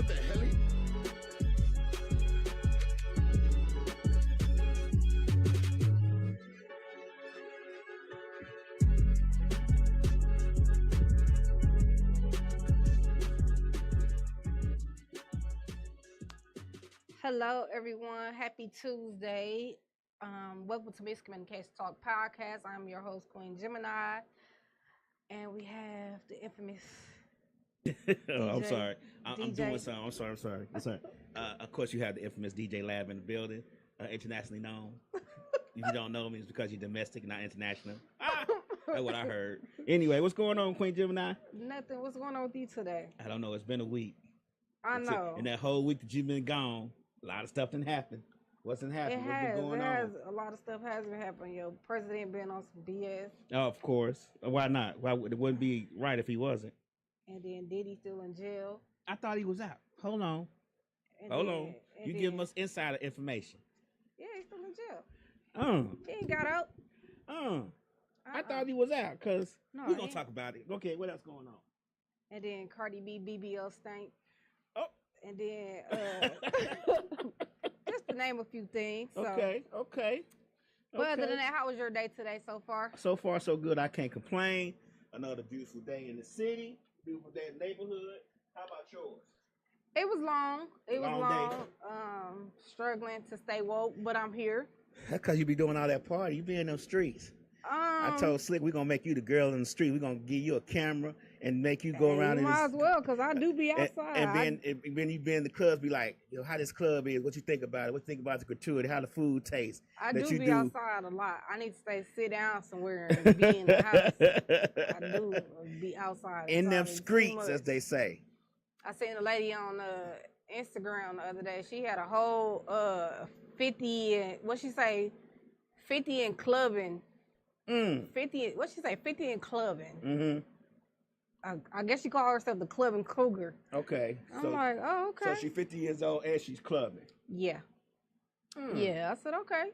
the hell? Hello, everyone. Happy Tuesday. Welcome to Miss Communication Talk Podcast. I'm your host, Queen Gemini, and we have the infamous Oh, I'm DJ. sorry. I'm DJ. doing something. I'm sorry. Of course, you have the infamous DJ Lab in the building, internationally known. If you don't know me, it's because you're domestic, not international. That's what I heard. Anyway, what's going on, Queen Gemini? Nothing. What's going on with you today? I don't know. It's been a week. I know. In that whole week that you've been gone, a lot of stuff didn't happen. What's been happening? What's been going on? A lot of stuff has been happening. Your president been on some BS. Oh, of course. Why not? Why it wouldn't be right if he wasn't? And then Diddy still in jail. I thought he was out. Hold on. You giving us insider information. Yeah, he's still in jail. He ain't got out. I thought he was out because No, we're going to talk about it. Okay, what else going on? And then Cardi B, BBL stank. Oh. And then just to name a few things. So. Okay. But other than that, how was your day today so far? So far, so good. I can't complain. Another beautiful day in the city. Beautiful day in the neighborhood. How about yours? It was long. It was Long long. day. Struggling to stay woke, but I'm here. That's because you be doing all that party. You be in them streets. I told Slick we're going to make you the girl in the street. We're going to give you a camera and make you go around. You might as well, because I do be outside. And then you be in the clubs, be like, yo, how this club is, what you think about it, what you think about the gratuity, how the food tastes. I do be outside a lot. I need to sit down somewhere and be in the house. I do be outside. In them streets, as they say. I seen a lady on Instagram the other day. She had a whole 50 and, what she say, 50 and clubbing. 50, what she say, 50 and clubbing. Mm-hmm. I guess she called herself the clubbing cougar. Okay. I'm like, oh, okay. So she's 50 years old and she's clubbing. Yeah. Yeah, I said, okay.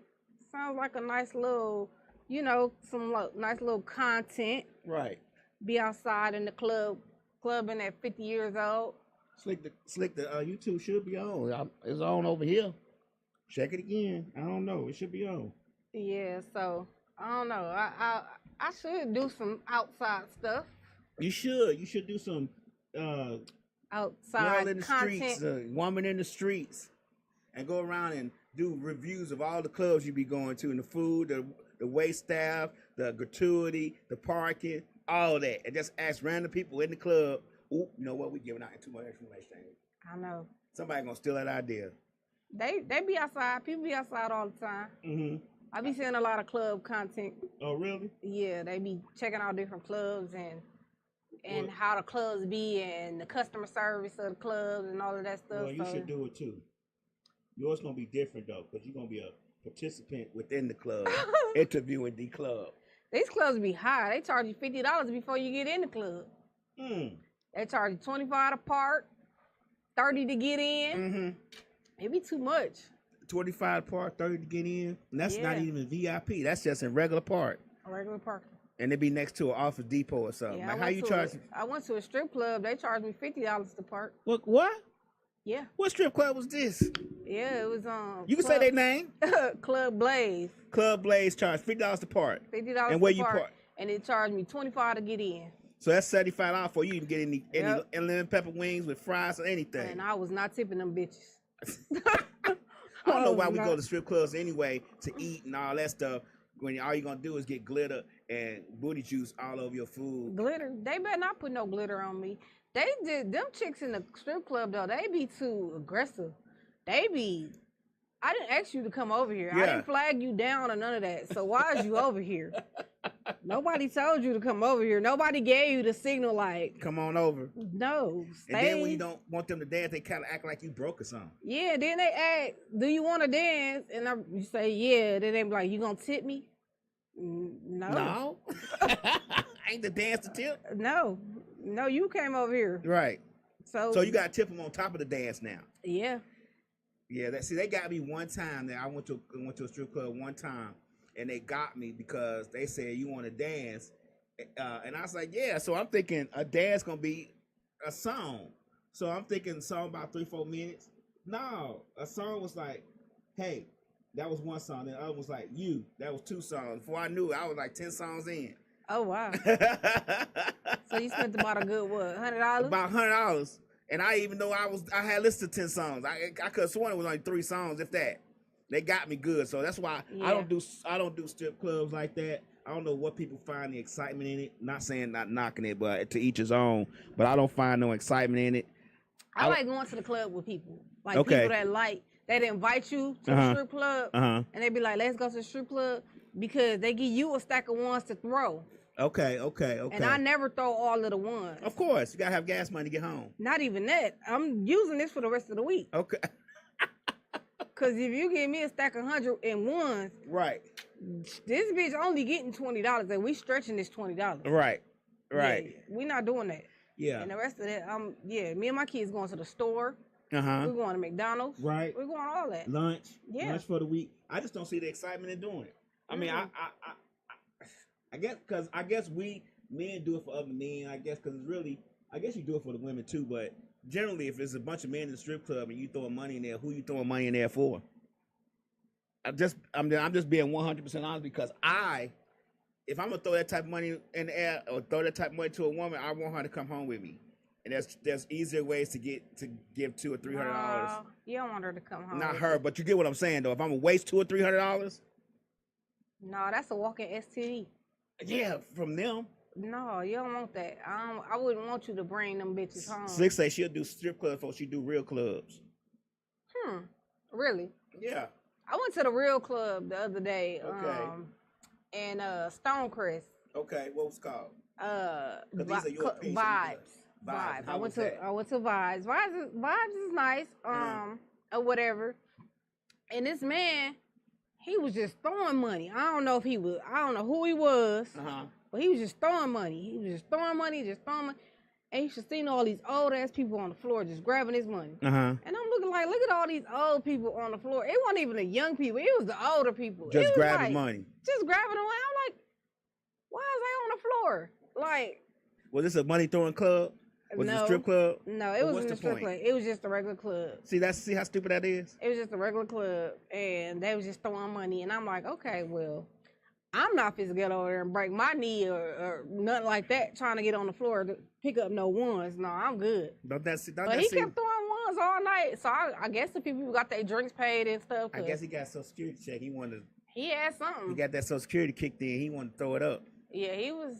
Sounds like a nice little, nice little content. Right. Be outside in the clubbing at 50 years old. Slick, the YouTube should be on. It's on over here. Check it again. I don't know. It should be on. Yeah, so I don't know. I should do some outside stuff. You should. You should do some outside girl in the content. streets, woman in the streets, and go around and do reviews of all the clubs you be going to, and the food, the wait staff, the gratuity, the parking, all that, and just ask random people in the club. Ooh, you know what? We giving out too much information. I know. Somebody gonna steal that idea. They be outside. People be outside all the time. Mm-hmm. I be seeing a lot of club content. Oh, really? Yeah, they be checking out different clubs and how the clubs be and the customer service of the clubs and all of that stuff. Well, you should do it too. Yours gonna be different though, because you're gonna be a participant within the club, interviewing the club. These clubs be high. They charge you $50 before you get in the club. They charge you $25 to park, $30 to get in. It be too much. 25 park, 30 to get in. And that's not even VIP. That's just in regular park. A regular parking. And it be next to an Office Depot or something. Yeah, like how you charge? I went to a strip club. They charged me $50 to park. What? Yeah. What strip club was this? Yeah, it was You can say their name. Club Blaze. Club Blaze charged $50 to park. $50 and where to you park? And it charged me $25 to get in. So that's $75 for you to get any lemon pepper wings with fries or anything. And I was not tipping them bitches. I don't know why we go to strip clubs anyway to eat and all that stuff when all you're going to do is get glitter and booty juice all over your food. Glitter? They better not put no glitter on me. Them chicks in the strip club, though, they be too aggressive. I didn't ask you to come over here. Yeah. I didn't flag you down or none of that. So why is you over here? Nobody told you to come over here. Nobody gave you the signal like, come on over. No, stay. And then when you don't want them to dance, they kind of act like you broke or something. Yeah, then they ask, do you want to dance? And you say, yeah. Then they be like, you going to tip me? No. Ain't the dance the tip? No, you came over here. Right. So you got to tip them on top of the dance now. Yeah. Yeah, they got me one time. That I went to a strip club one time, and they got me because they said you want to dance, and I was like, yeah. So I'm thinking a dance gonna be a song. So I'm thinking a song about 3-4 minutes. No, a song was like, hey, that was one song. And the other was like, you. That was 2 songs. Before I knew it, I was like 10 songs in. Oh wow. So you spent about a good what, $100? About $100. And I even know I had listened to 10 songs. I could have sworn it was only 3 songs, if that. They got me good. So that's why I don't do strip clubs like that. I don't know what people find the excitement in it. Not saying not knocking it, but to each his own. But I don't find no excitement in it. I like going to the club with people. Like people that invite you to the strip club and they be like, let's go to the strip club because they give you a stack of ones to throw. Okay. And I never throw all of the ones. Of course. You gotta have gas money to get home. Not even that. I'm using this for the rest of the week. Okay. Cause if you give me a stack of 101s, right, this bitch only getting $20, and we stretching this $20. Right. Yeah, we not doing that. Yeah. And the rest of that, me and my kids going to the store. We're going to McDonald's. Right. We're going all that. Lunch for the week. I just don't see the excitement in doing it. I mean, I guess we men do it for other men. I guess because I guess you do it for the women too, but. Generally, if it's a bunch of men in the strip club and you throwing money in there, who you throwing money in there for? I'm just being 100% honest because if I'm gonna throw that type of money in the air or throw that type of money to a woman, I want her to come home with me. And there's easier ways to give $200 or $300. You don't want her to come home. Not her, but you get what I'm saying though. If I'm gonna waste $200 or $300, no, that's a walking STD. Yeah, from them. No, you don't want that. I wouldn't want you to bring them bitches home. Slick say she'll do strip clubs before she do real clubs. Really? Yeah. I went to the real club the other day. Okay. In Stonecrest. Okay, what was it called? Vibes. I went to Vibes. Vibes is nice. Or whatever. And this man, he was just throwing money. I don't know who he was. But he was just throwing money. And you should see all these old ass people on the floor just grabbing his money. And I'm looking like, look at all these old people on the floor. It wasn't even the young people. It was the older people. Just grabbing money. Just grabbing money. I'm like, why is they on the floor? Like, was this a money throwing club? Was it a strip club? No, it wasn't a strip club. It was just a regular club. See how stupid that is? It was just a regular club, and they was just throwing money. And I'm like, okay, well, I'm not fit to get over there and break my knee or nothing like that, trying to get on the floor to pick up no ones. No, I'm good. But he kept throwing ones all night. So I guess the people got their drinks paid and stuff. I guess he got Social Security check. He had something. He got that Social Security kicked in. He wanted to throw it up. Yeah, he was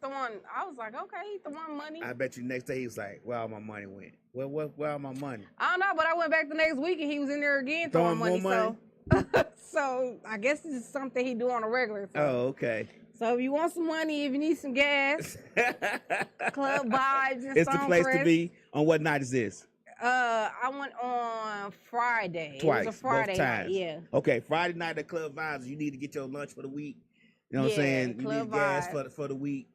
throwing. I was like, okay, he throwing money. I bet you next day he was like, where all my money went? Where all my money? I don't know, but I went back the next week and he was in there again throwing money. More money? So I guess this is something he do on a regular. So. Oh, okay. So if you want some money, if you need some gas, Club Vibes in It's the place to be. On what night is this? I went on Friday. Twice. It was a Friday both times. night, yeah. Okay, Friday night at Club Vibes, you need to get your lunch for the week. You know what I'm saying? You need gas for the week.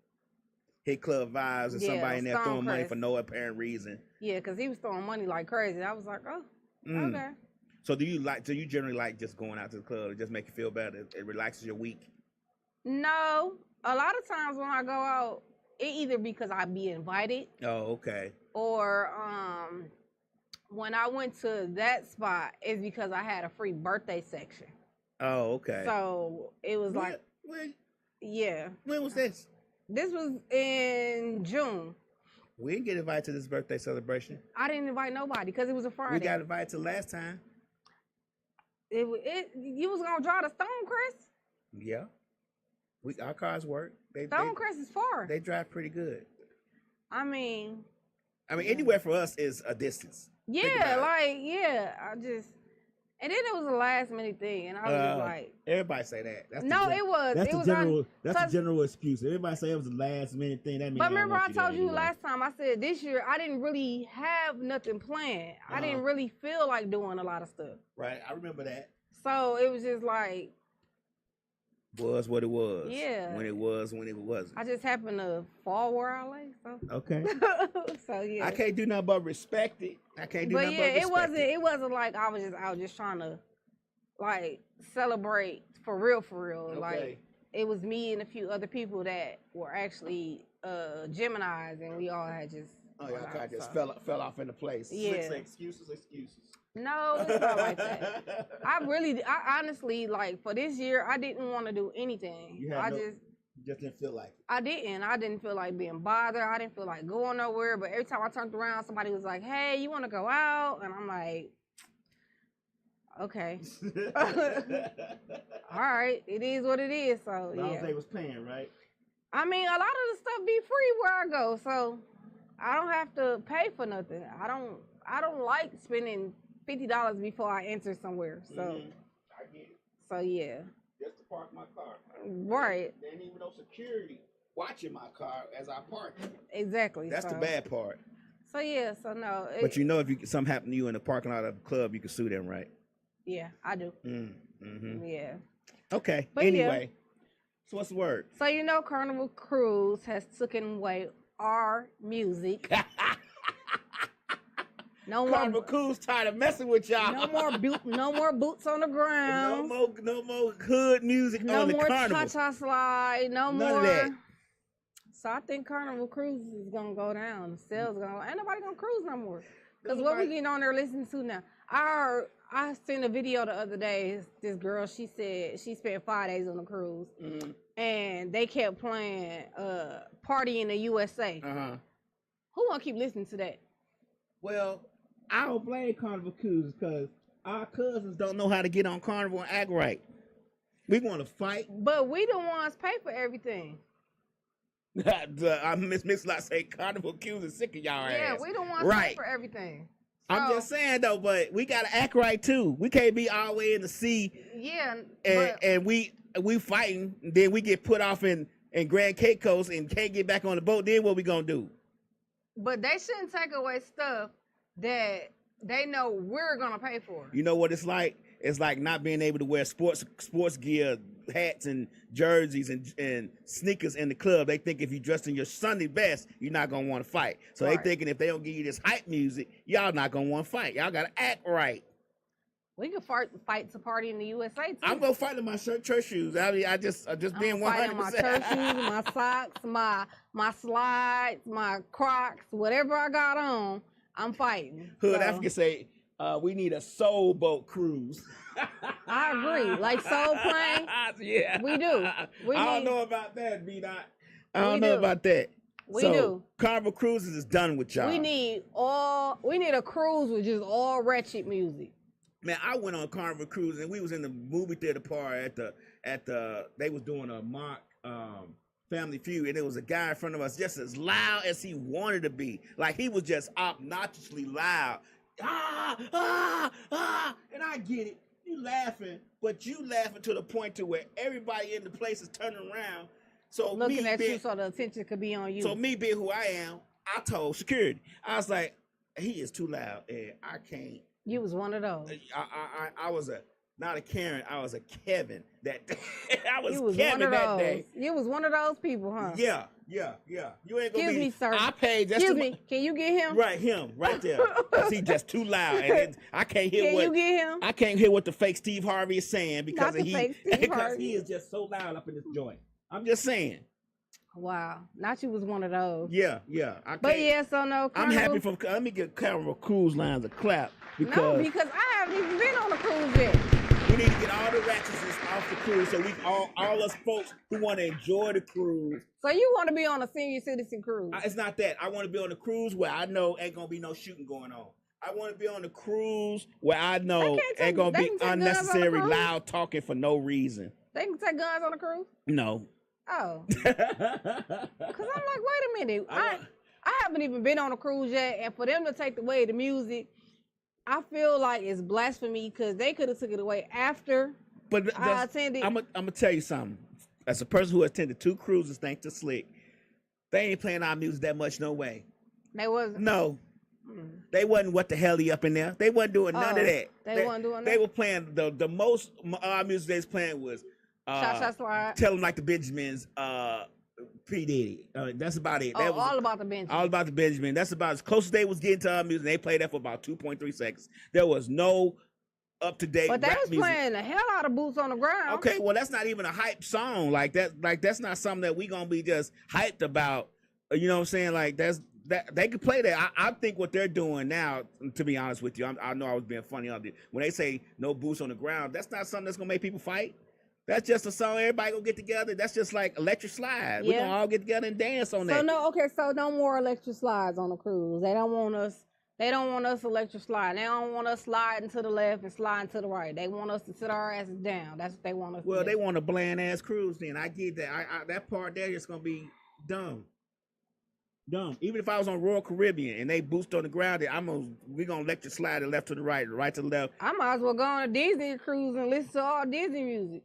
Hit Club Vibes and somebody in there throwing money for no apparent reason. Yeah, because he was throwing money like crazy. I was like, oh, okay. So do you generally like just going out to the club to just make you feel better? It relaxes your week? No. A lot of times when I go out, it either because I be invited. Oh, okay. Or when I went to that spot, it's because I had a free birthday section. Oh, okay. So it was yeah. When was this? This was in June. We didn't get invited to this birthday celebration. I didn't invite nobody because it was a Friday. We got invited to last time. You was gonna drive to Stonecrest? Yeah. Our cars work. Stonecrest is far. They drive pretty good. I mean, anywhere for us is a distance. Yeah, and then it was a last minute thing, and I was just like, everybody say that. That's the general excuse. Everybody say it was a last minute thing. That means. But remember, I told you last time. I said this year I didn't really have nothing planned. I didn't really feel like doing a lot of stuff. Right, I remember that. So it was just like. Was what it was. Yeah. When it wasn't. I just happened to fall where I lay. So. Okay. So yeah. I can't do nothing but respect it. It wasn't like I was just trying to like celebrate for real. Okay. Like it was me and a few other people that were actually Geminis, and we all had just Oh, y'all kind of just fell off into place. Yeah. Excuses. No, it's not like that. I honestly, like, for this year, I didn't want to do anything. Just didn't feel like it. I didn't feel like being bothered. I didn't feel like going nowhere. But every time I turned around, somebody was like, "Hey, you want to go out?" And I'm like, "Okay, all right, it is what it is." So yeah. They was paying, right? I mean, a lot of the stuff be free where I go, so I don't have to pay for nothing. I don't like spending $50 before I enter somewhere. So I get it. So yeah. Just to park my car. Right. There ain't even no security watching my car as I park. Exactly. That's the bad part. So yeah, so no. But you know, if something happened to you in the parking lot of a club, you can sue them, right? Yeah, I do. Mm-hmm. Yeah. Okay. But anyway, so what's the word? So you know, Carnival Cruise has taken away our music. No Carnival Cruise tired of messing with y'all. No more boots on the ground. No more hood music on the Carnival. No more cha-cha slide. None of that. So I think Carnival Cruise is gonna go down. The sales gonna. Ain't nobody gonna cruise no more. Cause what we getting on there listening to now? I seen a video the other day. This girl, she said she spent 5 days on the cruise, and they kept playing "Party in the USA." Who wanna keep listening to that? Well, I don't blame Carnival Cruise because our cousins don't know how to get on Carnival and act right. We want to fight, but we the ones pay for everything. Miss Lot say Carnival Cruise is sick of y'all ass. Yeah, we the ones pay for everything. So, I'm just saying though, but we gotta act right too. We can't be all the way in the sea. Yeah, and we fighting, then we get put off in Grand Caicos and can't get back on the boat. Then what we gonna do? But they shouldn't take away stuff that they know we're gonna pay for. You know what it's like? It's like not being able to wear sports gear, hats and jerseys and sneakers in the club. They think if you dressed in your Sunday best, you're not gonna want to fight. So they thinking if they don't give you this hype music, y'all not gonna want to fight. Y'all gotta act right. We can fight to Party in the USA too. I'm gonna fight in my church shoes. I mean, I just being 100%. My church shoes, my socks, my slides, my Crocs, whatever I got on, I'm fighting. Hood Africa say we need a soul boat cruise. I agree. Like Soul Plane. Yeah, we do. I don't know about that, B-Dot. I don't know about that. We do. Carnival Cruises is done with y'all. We need a cruise with just all ratchet music. Man, I went on Carnival Cruise and we was in the movie theater part at the they was doing a mock Family Feud, and there was a guy in front of us just as loud as he wanted to be. Like he was just obnoxiously loud. And I get it. You laughing, but you laughing to the point to where everybody in the place is turning around. So looking at you so the attention could be on you. So me being who I am, I told security. I was like, he is too loud and I can't. You was one of those. I was not a Karen. I was a Kevin that day. I was you was Kevin that day. You was one of those people, huh? Yeah. You ain't gonna Excuse me, sir. I paid. Excuse me. Can you get him? Right, him, right there. Cause he just too loud, and I can't hear Can what. you get him? I can't hear what the fake Steve Harvey is saying because because he is just so loud up in this joint. I'm just saying. Wow, not you was one of those. Yeah. But yeah, so no. I'm happy for. Let me give Carnival Cruise Lines a clap because I haven't even been on a cruise yet. We need to get all the ratchets off the cruise so we all us folks who want to enjoy the cruise. So you want to be on a senior citizen cruise? It's not that. I want to be on a cruise where I know ain't gonna be no shooting going on. I want to be on the cruuse where I know ain't gonna be unnecessary loud talking for no reason. They can take guns on the cruise? No. Oh. Because I'm like, wait a minute. I haven't even been on a cruise yet, and for them to take away the music, I feel like it's blasphemy because they could have took it away after I attended. I'm gonna tell you something. As a person who attended 2 cruises, thanks to Slick, they ain't playing our music that much. No way. They wasn't. No. They wasn't what the hell he up in there. They wasn't doing none of that. They wasn't doing that. They were playing the most our music they was playing was Shot Slide. Tell Them Like the Benjamins, P. Diddy. That's about it. That was all about the Benjamin. All about the Benjamin. That's about as close as they was getting to our music. They played that for about 2.3 seconds. There was no up to date. But they was playing the hell out of Boots on the Ground. Okay, well that's not even a hype song like that. Like that's not something that we gonna be just hyped about. You know what I'm saying? Like that they could play that. I think what they're doing now, to be honest with you, I know I was being funny on it. When they say no boots on the ground, that's not something that's gonna make people fight. That's just a song everybody gonna get together. That's just like Electric Slide. We're gonna all get together and dance on that. So no more electric slides on the cruise. They don't want us electric slide. They don't want us sliding to the left and sliding to the right. They want us to sit our asses down. That's what they want us to do. Well, they want a bland ass cruise then. I get that. That part there is gonna be dumb. Dumb. Even if I was on Royal Caribbean and they boost on the ground, we're gonna electric slide the left to the right to the left. I might as well go on a Disney cruise and listen to all Disney music.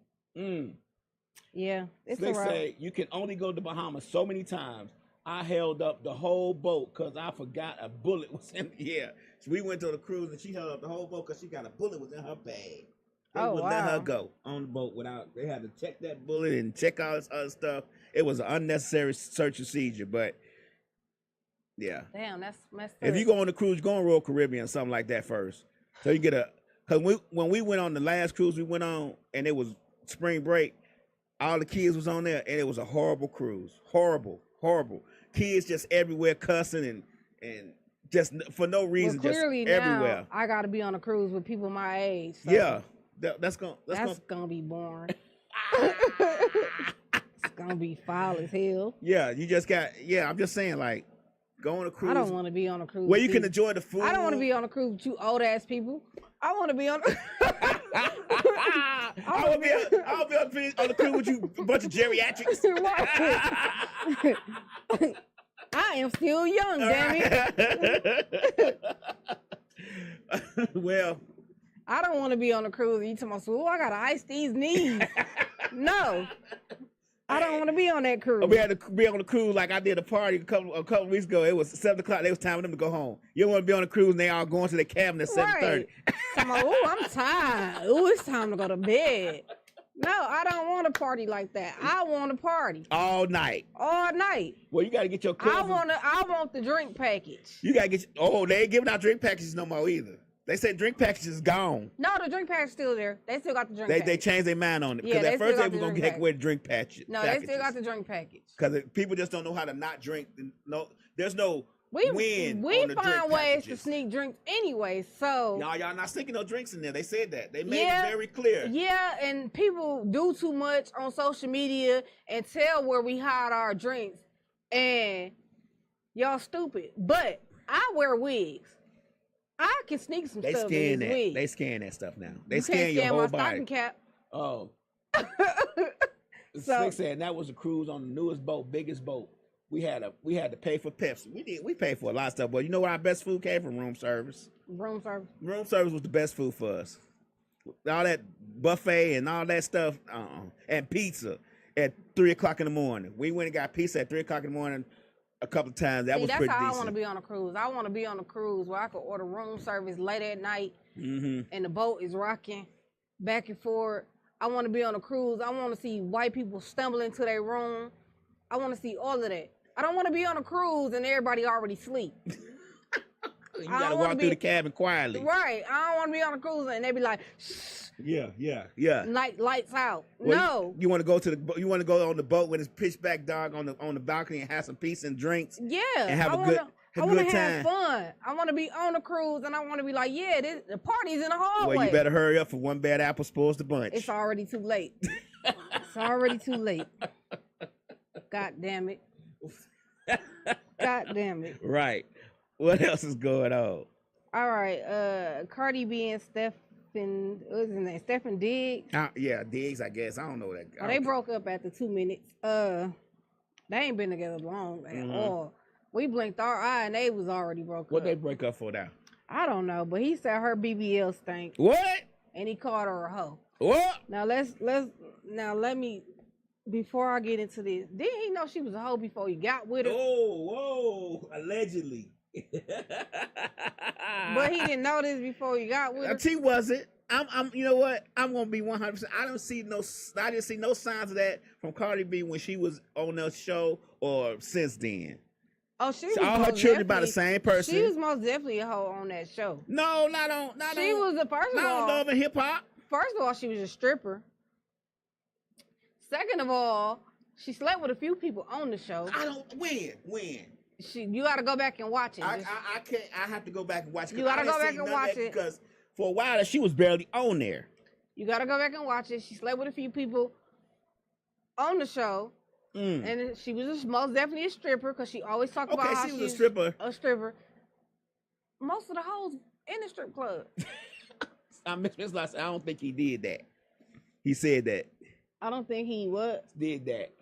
Yeah, it's They say you can only go to Bahamas so many times. I held up the whole boat because I forgot a bullet was in the air. So we went to the cruise and she held up the whole boat because she got a bullet was in her bag. They wouldn't let her go on the boat without. They had to check that bullet and check all this other stuff. It was an unnecessary search procedure, but yeah. Damn, that's messed up. If you go on the cruise, go on Royal Caribbean or something like that first. So you get because when we went on the last cruise we went on and it was spring break, all the kids was on there and it was a horrible cruise. Horrible. Kids just everywhere cussing and just for no reason, well, clearly just everywhere. Now, I got to be on a cruise with people my age. So yeah, that's gonna be boring. It's gonna be foul as hell. Yeah, you just got. Yeah, I'm just saying, like, go on a cruise. I don't want to be on a cruise. Where you can enjoy the food. I don't want to be on a cruise with you old ass people. I want to be on. I'll be on the cruise with you, a bunch of geriatrics. I am still young, damn it. Well, I don't want to be on a cruise and you tell me, "Oh, I gotta ice these knees." No, I don't want to be on that cruise. We had to be on the cruise like I did a party a couple weeks ago. It was 7:00. It was time for them to go home. You don't want to be on a cruise and they all going to their cabin at 7:30. Oh, I'm tired. Oh, it's time to go to bed. No, I don't want to party like that. I want to party all night. Well, you got to get your cousins. I want the drink package. You got to get. They ain't giving out drink packages no more either. They said drink package is gone. No, the drink package is still there. They still got the drink package. They changed their mind on it. Because at first they were going to get away with drink package. No, they still got the drink package. Because people just don't know how to not drink. No, there's no win We on the find drink ways packages. to sneak drinks anyway, so. Y'all not sticking no drinks in there. They said that. They made it very clear. Yeah, and people do too much on social media and tell where we hide our drinks. And y'all stupid. But I wear wigs. I can sneak some stuff in these wigs. They scan that stuff now. They scan your whole body. Stocking cap. Oh. Slick said that was a cruise on the newest boat, biggest boat. We had to pay for Pepsi. We paid for a lot of stuff, but you know where our best food came from? Room service. Room service was the best food for us. All that buffet and all that stuff, and pizza at 3:00 in the morning. We went and got pizza at 3:00 in the morning a couple of times. That was pretty decent. That's how I want to be on a cruise. I want to be on a cruise where I could order room service late at night, and the boat is rocking back and forth. I want to be on a cruise. I want to see white people stumble into their room. I want to see all of that. I don't want to be on a cruise and everybody already sleep. You gotta walk through the cabin quietly. Right. I don't want to be on a cruise and they be like, shh. Yeah. Lights out. Well, no. You want to go you want to go on the boat when it's pitch black dark on the balcony and have some pizza and drinks. Yeah. And have a good time. Have fun. I want to be on a cruise and I want to be like, the party's in the hallway. Well, you better hurry up for one bad apple spoils the bunch. It's already too late. It's already too late. God damn it. God damn it. Right. What else is going on? All right. Cardi B and what's his name? Stephen Diggs. Yeah, Diggs, I guess. I don't know that. They broke up after 2 minutes. They ain't been together long at all. We blinked our eye and they was already broke up. What they break up for now? I don't know, but he said her BBL stank. What? And he called her a hoe. What? Now let me. Before I get into this, didn't he know she was a hoe before he got with her? Whoa, allegedly. But he didn't know this before he got with her. She wasn't. I'm. You know what? I'm gonna be 100%. I didn't see no signs of that from Cardi B when she was on the show or since then. Oh, she was all her children by the same person. She was most definitely a hoe on that show. No, not on. She was the first of all. Not on Love and Hip Hop. First of all, she was a stripper. Second of all, she slept with a few people on the show. When? You got to go back and watch it. I can't. I have to go back and watch it. You got to go back and watch it because for a while she was barely on there. You got to go back and watch it. She slept with a few people on the show, and she was most definitely a stripper because she always talked about how she was a stripper. A stripper. Most of the hoes in the strip club. Miss Lott said, I don't think he did that. He said that. I don't think he did that.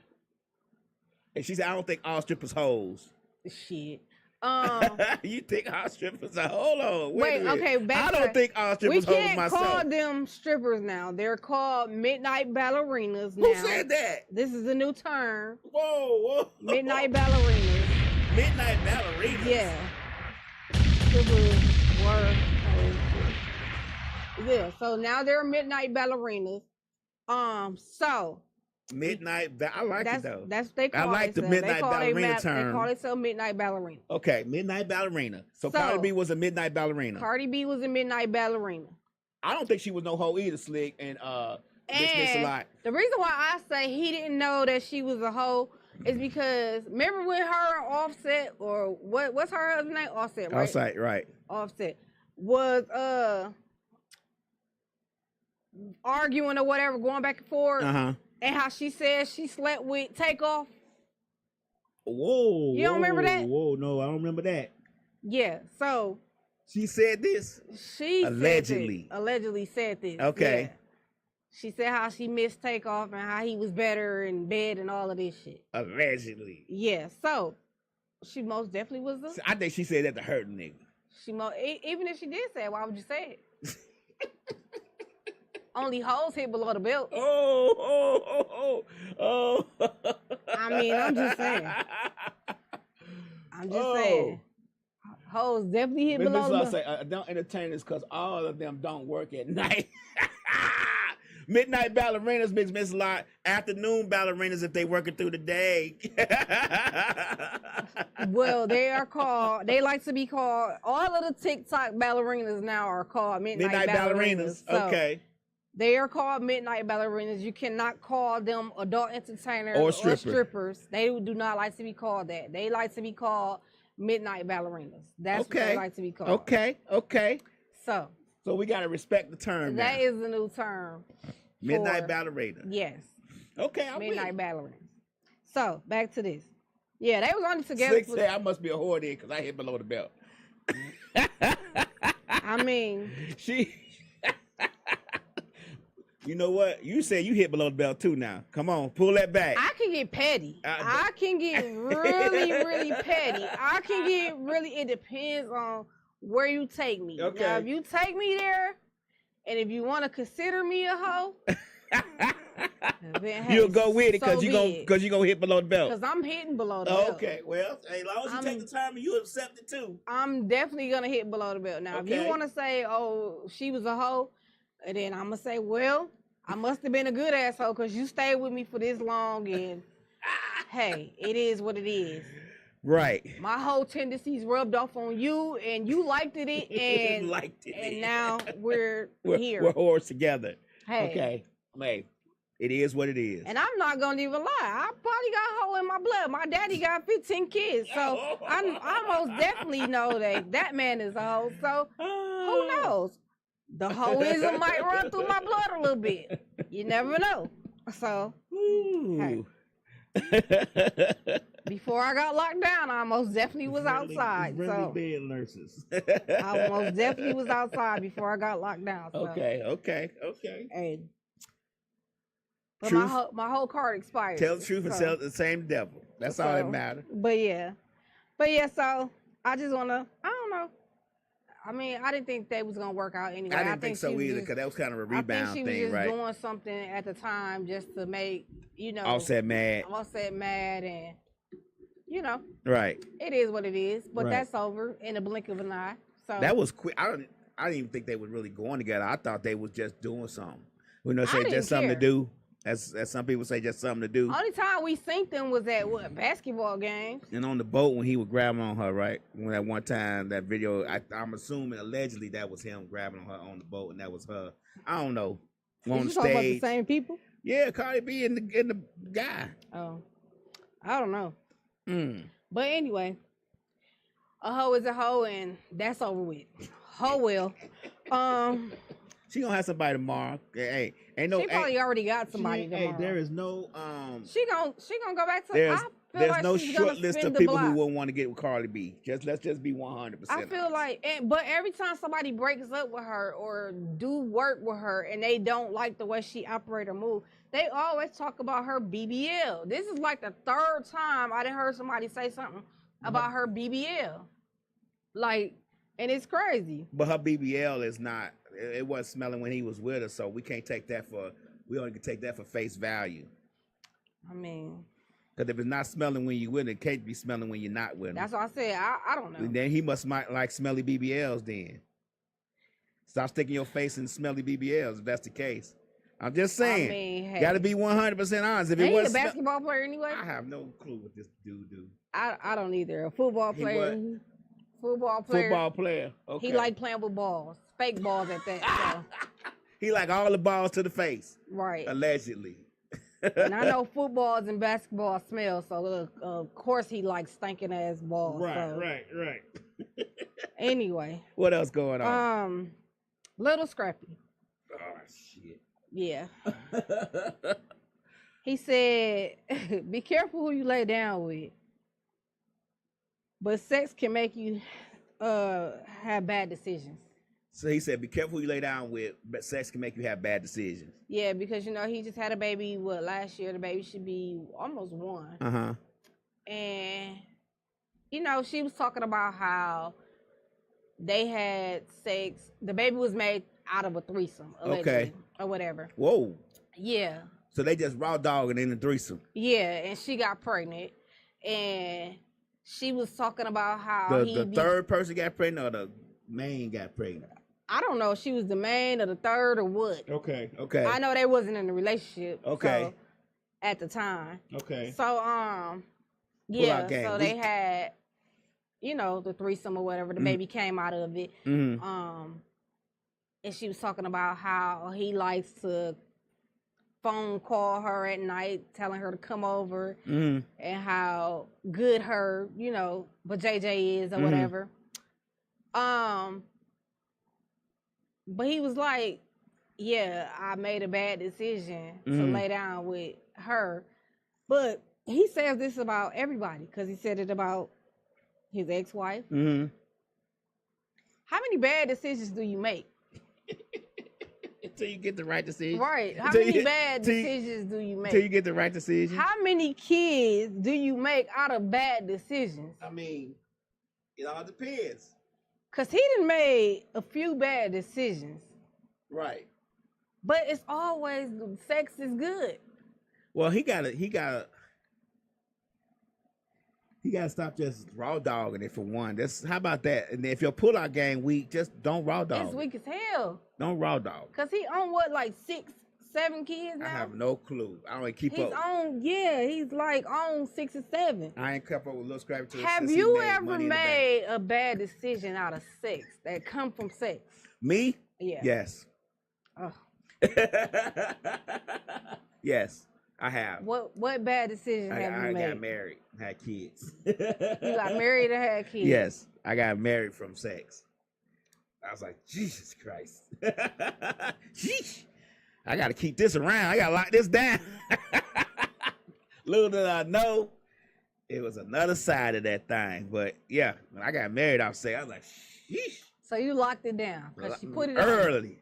And she said, I don't think all strippers hoes. Shit. You think all strippers are? Hold on. Wait, okay, I don't think all strippers hoes myself. We can't call them strippers now. They're called midnight ballerinas now. Who said that? This is a new term. Whoa. Midnight ballerinas. Midnight ballerinas? Yeah. Strippers were hoes. Yeah, so now they're midnight ballerinas. So midnight. I like it though. That's they call. I like the midnight ballerina term. They call themselves midnight ballerina. Okay, midnight ballerina. So Cardi B was a midnight ballerina. Cardi B was a midnight ballerina. I don't think she was no hoe either, Slick and Miss Lott. The reason why I say he didn't know that she was a hoe is because remember when her and Offset or what's her husband's name? Offset, right? Offset, right. Offset was arguing or whatever, going back and forth. And how she said she slept with Takeoff. Whoa. You don't remember that? Whoa, no, I don't remember that. Yeah, so. She said this? She allegedly. Allegedly said this. Okay. Yeah. She said how she missed Takeoff and how he was better in bed and all of this shit. Allegedly. Yeah, so. She most definitely was I think she said that to hurt a nigga. Even if she did say it, why would you say it? Only hoes hit below the belt. Oh. I mean, I'm just saying. Saying. Hoes definitely hit below the belt. Say, don't entertain us because all of them don't work at night. Midnight ballerinas makes Miss Lott. Afternoon ballerinas if they working through the day. Well, they like to be called, all of the TikTok ballerinas now are called midnight ballerinas. So okay. They are called midnight ballerinas. You cannot call them adult entertainers or strippers. They do not like to be called that. They like to be called midnight ballerinas. That's what they like to be called. Okay. So we got to respect the term. That is the new term. Midnight ballerina. Yes. Okay, I'm midnight ballerinas. So back to this. Yeah, they was only together. Slick said I must be a whore then because I hit below the belt. I mean, You know what? You said you hit below the belt too now. Come on, pull that back. I can get petty. I can get really, really petty. I can get really, it depends on where you take me. Okay. Now, if you take me there, and if you want to consider me a hoe, then, hey, you'll go with it because so you're gonna hit below the belt. Because I'm hitting below the belt. Okay, well, as long as you take the time and you accept it too. I'm definitely gonna hit below the belt. Now, if you want to say, oh, she was a hoe, and then I'm gonna say, well, I must have been a good asshole because you stayed with me for this long, and hey, it is what it is. Right. My whole tendencies rubbed off on you, and you liked it, and and now we're here. We're whores together. Hey. Okay. Hey, it is what it is. And I'm not gonna even lie. I probably got a hoe in my blood. My daddy got 15 kids, so I most definitely know that man is a hoe. So who knows? The hoism might run through my blood a little bit. You never know. So, hey. Before I got locked down, I most definitely was outside. So bed nurses. I most definitely was outside before I got locked down. So. Okay. Hey. But truth, my whole card expired. Tell the truth and tell the same devil. That's all that matters. But yeah, so I just wanna, I don't know. I mean, I didn't think they was gonna work out anyway. I didn't think so either, because that was kind of a rebound thing, right? I think she was just doing something at the time just to make, Offset mad, and right. It is what it is, but that's over in a blink of an eye. So that was quick. I didn't even think they were really going together. I thought they was just doing something. Say just something to do. As some people say, just something to do. Only time we seen them was at basketball games. And on the boat when he was grabbing on her, right? When that one time that video, I'm assuming allegedly that was him grabbing on her on the boat, and that was her. I don't know. On stage. About the same people? Yeah, Cardi B and the guy. Oh, I don't know. But anyway, a hoe is a hoe, and that's over with. Hoe will. She gonna have somebody tomorrow. Hey, ain't no. She probably already got She somebody ain't- tomorrow. Hey, there is no. She gonna go back to. There's I feel there's like no she's short gonna list spin of the people who block. wouldn't want to get with Cardi B. Let's just be 100%. I feel like, but every time somebody breaks up with her or do work with her and they don't like the way she operate or move, they always talk about her BBL. This is like the third time I done heard somebody say something about her BBL. Like, and it's crazy. But her BBL is not. It wasn't smelling when he was with her, so we can't take that for. We only can take that for face value. I mean, Because if it's not smelling when you with it, it can't be smelling when you're not with him. that's what I said. I don't know. And then he must might like smelly BBLs then. Stop sticking your face in smelly BBLs if that's the case. I'm just saying. I mean, hey. Gotta be 100% honest. If it Ain't he a was basketball player anyway? I have no clue what this dude do. I don't either. A football He player. what? Football player. Football player. Okay. He like playing with balls. Fake balls at that. So. He like all the balls to the face. Right. Allegedly. And I know footballs and basketball smell, so of course he likes stinking ass balls. So. right. Anyway. What else going on? Little Scrappy. Oh shit. Yeah. He said, "Be careful who you lay down with, but sex can make you have bad decisions." So he said, be careful who you lay down with, but sex can make you have bad decisions. Yeah, because he just had a baby. Last year? The baby should be almost 1. Uh-huh. And she was talking about how they had sex. The baby was made out of a threesome, allegedly, Okay. or whatever. Whoa. Yeah, So they just raw dogging in the threesome. yeah, and she got pregnant, and she was talking about how The third person got pregnant or the main got pregnant? I don't know if she was the main or the third or what. Okay. I know they wasn't in a relationship. Okay. So, at the time. Okay. So yeah. Pull-out game. So they had, the threesome or whatever. The baby came out of it. Mm-hmm. And she was talking about how he likes to phone call her at night, telling her to come over, Mm-hmm. and how good her, but JJ is or whatever. But he was like, yeah, I made a bad decision to lay down with her. But he says this about everybody because he said it about his ex-wife. Mm-hmm. How many bad decisions do you make? Until you get the right decision. Right. How Until many you- bad till you- decisions do you Until you make? get the right decision. How many kids do you make out of bad decisions? I mean, it all depends. Because he done made a few bad decisions. Right. But it's always sex is good. Well, he gotta stop just raw dogging it for one. How about that? And if your pull-out game weak, just don't raw dog. It's weak as hell. Don't raw dog. Because he on what, like 6, 7 kids now? I have no clue. I don't even keep He's up. he's like on 6 or 7. I ain't kept up with Lil Scrappy till Have since he you made ever Money in the Bank. made a bad decision out of sex that come from sex? Me? Yeah. Yes. Oh. Yes, I have. What bad decision have I you made? got married, had kids. You got married or had kids? Yes, I got married from sex. I was like, Jesus Christ. Sheesh. I got to keep this around. I got to lock this down. Little did I know, it was another side of that thing. But yeah, when I got married, I was like, sheesh. So you locked it down because you put it on. early.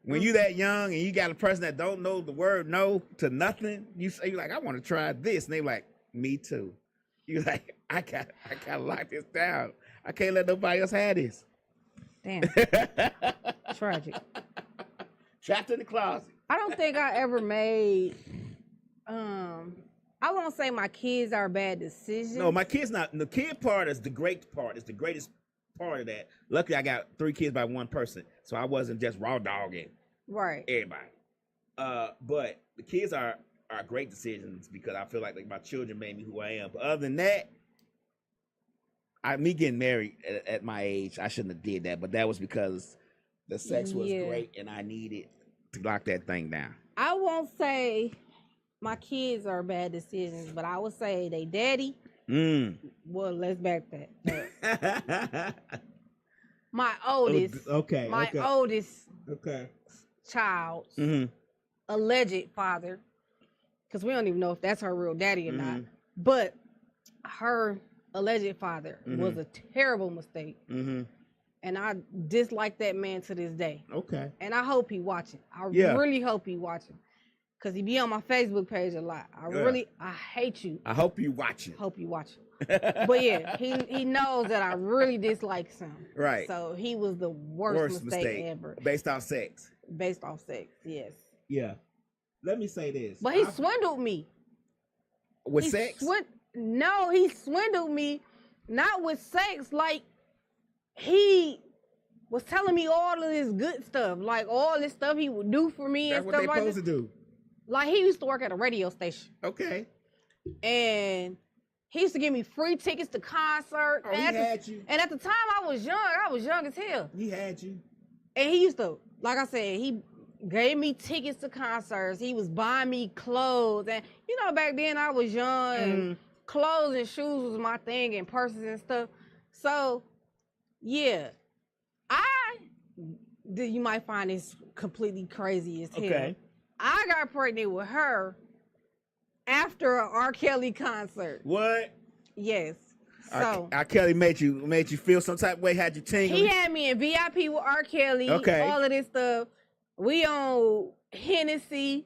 When you that young and you got a person that don't know the word no to nothing, you like, I want to try this. And they like, me too. You like, I gotta lock this down. I can't let nobody else have this. Damn. Tragic. Trapped in the closet. I don't think I ever made I won't say my kids are bad decisions. No, my kids not. The kid part is the great part. It's the greatest part of that. Luckily, I got 3 kids by 1 person, so I wasn't just raw dogging Right. everybody. But the kids are great decisions because I feel like my children made me who I am. But other than that, me getting married at my age, I shouldn't have did that. But that was because the sex was Yeah. great and I needed to lock that thing down. I won't say my kids are bad decisions, but I would say they daddy. Well, let's back that. My oldest. Okay. My okay. oldest Okay. child's alleged father, because we don't even know if that's her real daddy or not. But her alleged father was a terrible mistake. And I dislike that man to this day. Okay. And I hope he watching. I really hope he watching. Because he be on my Facebook page a lot. I hate you. I hope you watching. Hope you watching. But yeah, he knows that I really dislike him. Right. So he was the worst mistake ever. Based off sex. Based off sex, yes. Yeah. Let me say this. But he swindled me. With sex? No, he swindled me. Not with sex. Like, he was telling me all of this good stuff. Like, all this stuff he would do for me. That's and what stuff they like supposed that. to do. Like, he used to work at a radio station. Okay. And he used to give me free tickets to concerts. Oh, he had you. And at the time I was young as hell. He had you. And he used to, like I said, he gave me tickets to concerts. He was buying me clothes. And, you know, back then I was young and clothes and shoes was my thing and purses and stuff. So, yeah. You might find this completely crazy as hell. Okay. I got pregnant with her after an R. Kelly concert. What? Yes. So R. Kelly made you feel some type of way, had you tingling? He had me in VIP with R. Kelly. Okay. All of this stuff. We on Hennessy.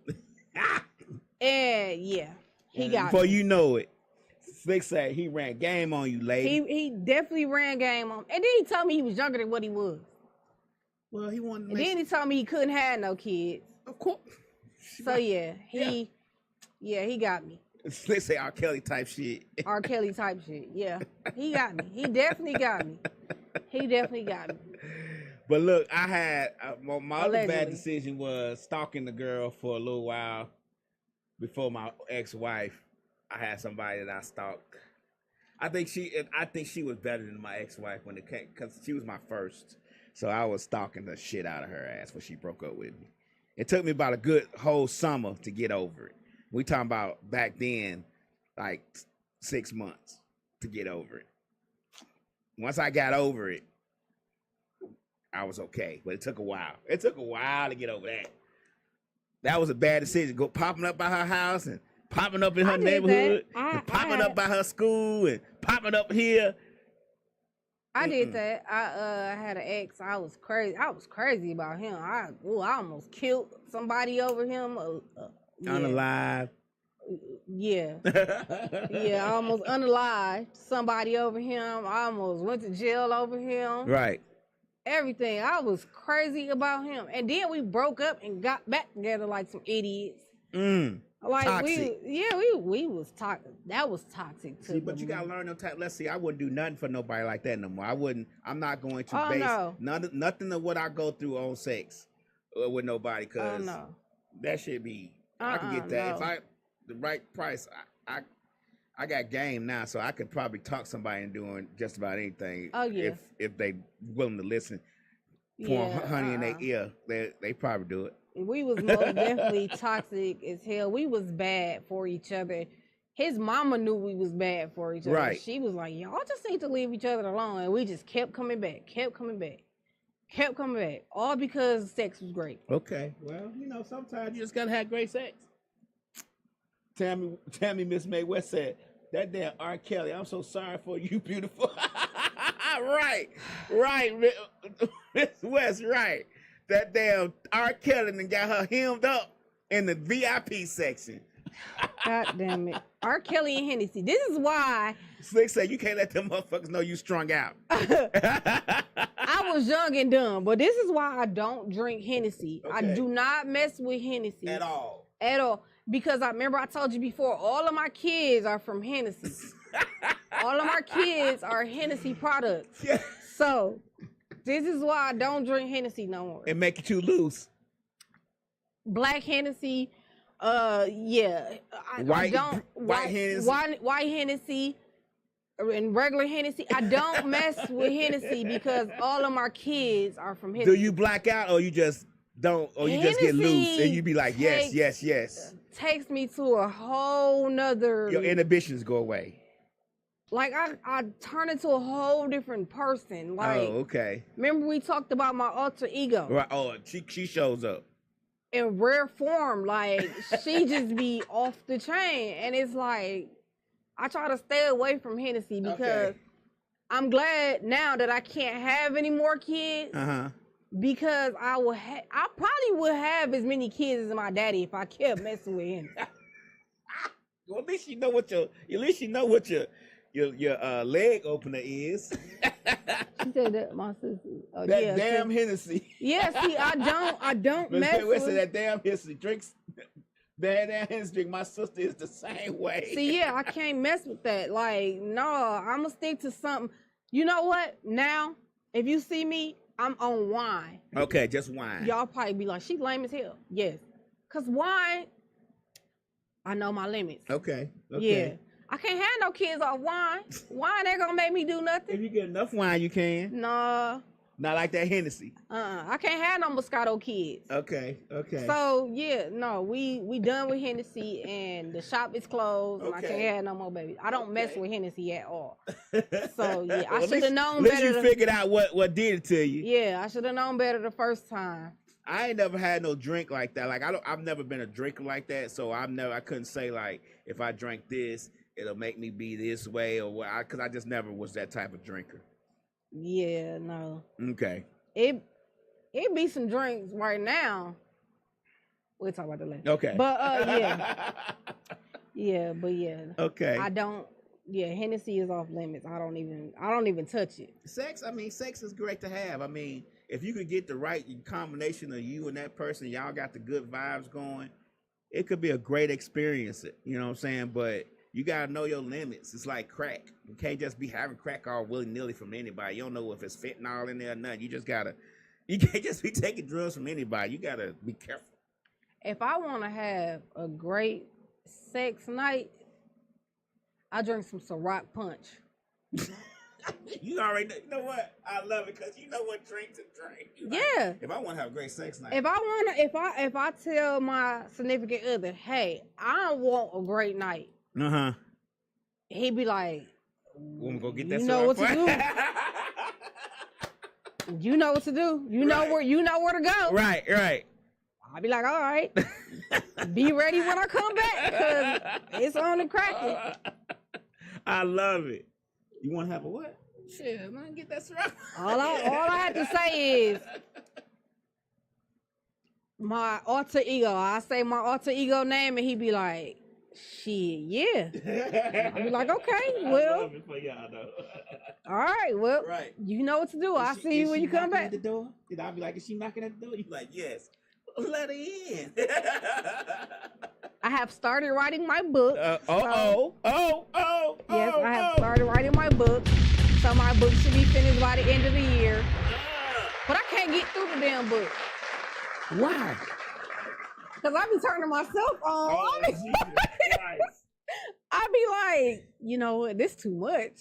And yeah, he got before me. you know it, Slick said he ran game on you, lady. He definitely ran game on. And then he told me he was younger than what he was. Well, he wanted to And then he told me he couldn't have no kids. Of course. So yeah, he got me. Let's say R. Kelly type shit. R. Kelly type shit. Yeah, he got me. He definitely got me. He definitely got me. But look, I had my other bad Allegedly. decision was stalking the girl for a little while before my ex-wife. I had somebody that I stalked. I think she was better than my ex-wife when it came, because she was my first. So I was stalking the shit out of her ass when she broke up with me. It took me about a good whole summer to get over it. We talking about back then, like 6 months to get over it. Once I got over it, I was okay, but it took a while. It took a while to get over that. That was a bad decision. Go popping up by her house and popping up in her neighborhood, and popping up by her school and popping up here. I did that. I had an ex. I was crazy. I was crazy about him. I almost killed somebody over him. Yeah. Unalive. Yeah. Yeah, I almost unalived somebody over him. I almost went to jail over him. Right. Everything. I was crazy about him. And then we broke up and got back together like some idiots. Like toxic. we was toxic. That was toxic too. See, but you gotta learn no type. Let's see. I wouldn't do nothing for nobody like that no more. I'm not going to base nothing of what I go through on sex with nobody, cause that should be. I can get that if the right price. I got game now, so I could probably talk somebody into doing just about anything. Oh yeah. If they willing to listen, pour honey in their ear, they probably do it. We was most definitely toxic as hell. We was bad for each other. His mama knew we was bad for each other. Right. She was like, y'all just need to leave each other alone. And we just kept coming back. All because sex was great. Okay. Well, sometimes you just gotta have great sex. Tammy Miss May West said, that damn R. Kelly, I'm so sorry for you, beautiful. Right, Miss West, right. That damn R. Kelly and got her hemmed up in the VIP section. God damn it. R. Kelly and Hennessy. This is why. Slick said you can't let them motherfuckers know you strung out. I was young and dumb, but this is why I don't drink Hennessy. Okay. I do not mess with Hennessy. At all. Because I remember I told you before, all of my kids are from Hennessy. All of our kids are Hennessy products. Yeah. So this is why I don't drink Hennessy no more. It make you too loose. Black Hennessy, yeah. White Hennessy. White Hennessy and regular Hennessy. I don't mess with Hennessy because all of my kids are from Hennessy. Do you black out or you just don't, or you just get loose and you be like, yes, yes, yes. Takes me to a whole nother. Your inhibitions go away. Like I turn into a whole different person. Like, okay. Remember we talked about my alter ego? Right. Oh, she shows up in rare form. Like she just be off the chain, and it's like I try to stay away from Hennessy because I'm glad now that I can't have any more kids. Because I probably would have as many kids as my daddy if I kept messing with him. Well, at least you know what your leg opener is. She said that my sister. Oh, that damn Hennessy. Yeah, see, I don't mess with that damn Hennessy drinks. That damn Hennessy drink. My sister is the same way. See, yeah, I can't mess with that. Like, no, I'm gonna stick to something. You know what? Now, if you see me, I'm on wine. Okay, just wine. Y'all probably be like, she lame as hell. Yes. Cause wine, I know my limits. Okay. Yeah. I can't have no kids off wine. Wine ain't gonna make me do nothing. If you get enough wine, you can. Nah. Not like that Hennessy. I can't have no Moscato kids. Okay. So yeah, no, we done with Hennessy and the shop is closed and I can't have no more babies. I don't mess with Hennessy at all. So yeah, I should have known better. At least you figured out what did it to you. Yeah, I should have known better the first time. I ain't never had no drink like that. Like I've never been a drinker like that. So I couldn't say like if I drank this, it'll make me be this way or what. Because I just never was that type of drinker. Yeah, no. Okay. It be some drinks right now. We'll talk about that later. Okay. But yeah. Yeah, but yeah. Okay. Hennessy is off limits. I don't even touch it. Sex is great to have. I mean, if you could get the right combination of you and that person, y'all got the good vibes going, it could be a great experience, you know what I'm saying? But you gotta know your limits. It's like crack. You can't just be having crack all willy-nilly from anybody. You don't know if it's fentanyl in there or nothing. You can't just be taking drugs from anybody. You gotta be careful. If I wanna have a great sex night, I drink some Ciroc Punch. You already know. You know what? I love it because you know what drink to drink. Yeah. If I want to have a great sex night. If I tell my significant other, hey, I want a great night. He'd be like, "We'll go get that." You know what to do. You know what to do. You know where to go. Right. I'll be like, all right, be ready when I come back because it's on the cracking. I love it. You want to have a what? Shit, man, get that strap. All I have to say is my alter ego. I say my alter ego name, and he be like, "Shit, yeah." I be like, "Okay, well." I love it for y'all, though. All right, well, you know what to do. I'll see you when you come back. At the door? And I'll be like, "Is she knocking at the door?" You be like, "Yes." Let her in. I have started writing my book. Yes, I have started writing my book. So my book should be finished by the end of the year. But I can't get through the damn book. Why? Because I be turning myself on. I be like, you know what, this too much.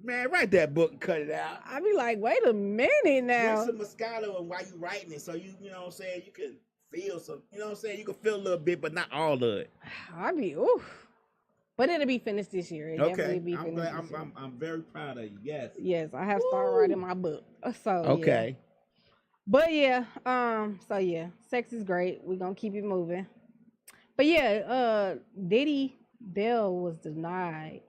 Man, write that book and cut it out. I be like, wait a minute now. Drink some Moscato and while you writing it, so you know what I'm saying, you can feel some, you know what I'm saying, you can feel a little bit, but not all of it. I be, oof. But it'll be finished this year. I'm very proud of you. Yes. Yes, I have started writing my book. So okay. Yeah. But yeah, so yeah, sex is great. We're gonna keep it moving. But yeah, Diddy Bell was denied.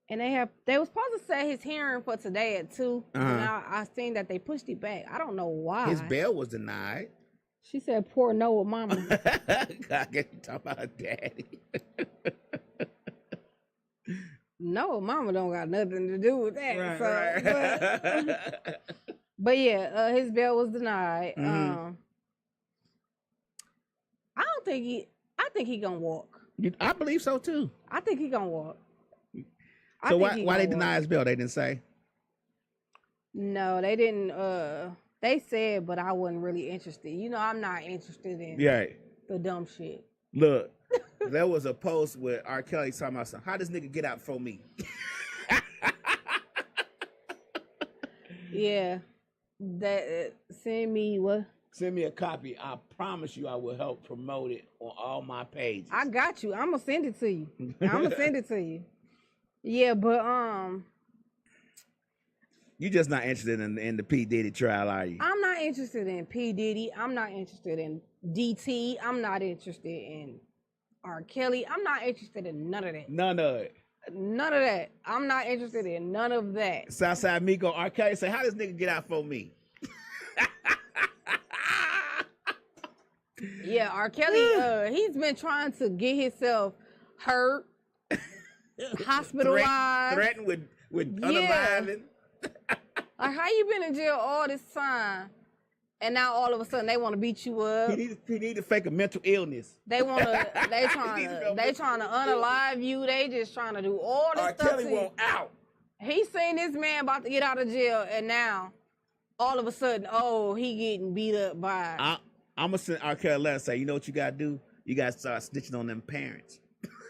And they were supposed to set his hearing for today at 2. And I seen that they pushed it back. I don't know why. His bail was denied. She said, poor Noah mama. I guess you talking about her daddy. Noah mama don't got nothing to do with that. Right. But yeah, his bail was denied. I think he gonna walk. I believe so too. I think he gonna walk. So why they deny his bail? They didn't say? No, they didn't. They said, but I wasn't really interested. You know, I'm not interested in the dumb shit. Look, there was a post with R. Kelly talking about something. How does nigga get out for me? Yeah. That send me what? Send me a copy. I promise you I will help promote it on all my pages. I got you. I'm gonna send it to you. I'm gonna send it to you. Yeah, but You just not interested in the P. Diddy trial, are you? I'm not interested in P. Diddy. I'm not interested in DT. I'm not interested in R. Kelly. I'm not interested in none of that. None of it. None of that. I'm not interested in none of that. Southside Miko, R. Kelly say, how this nigga get out for me? Yeah, R. Kelly, he's been trying to get himself hurt, hospitalized. Threatened with unaliving. Like, how you been in jail all this time, and now all of a sudden they want to beat you up? He need to fake a mental illness. They trying to unalive you. They just trying to do all this stuff. Kelly won't out. He seen this man about to get out of jail, and now all of a sudden, he getting beat up by. I'm gonna send R. Kelly a letter and say, you know what you gotta do? You gotta start snitching on them parents.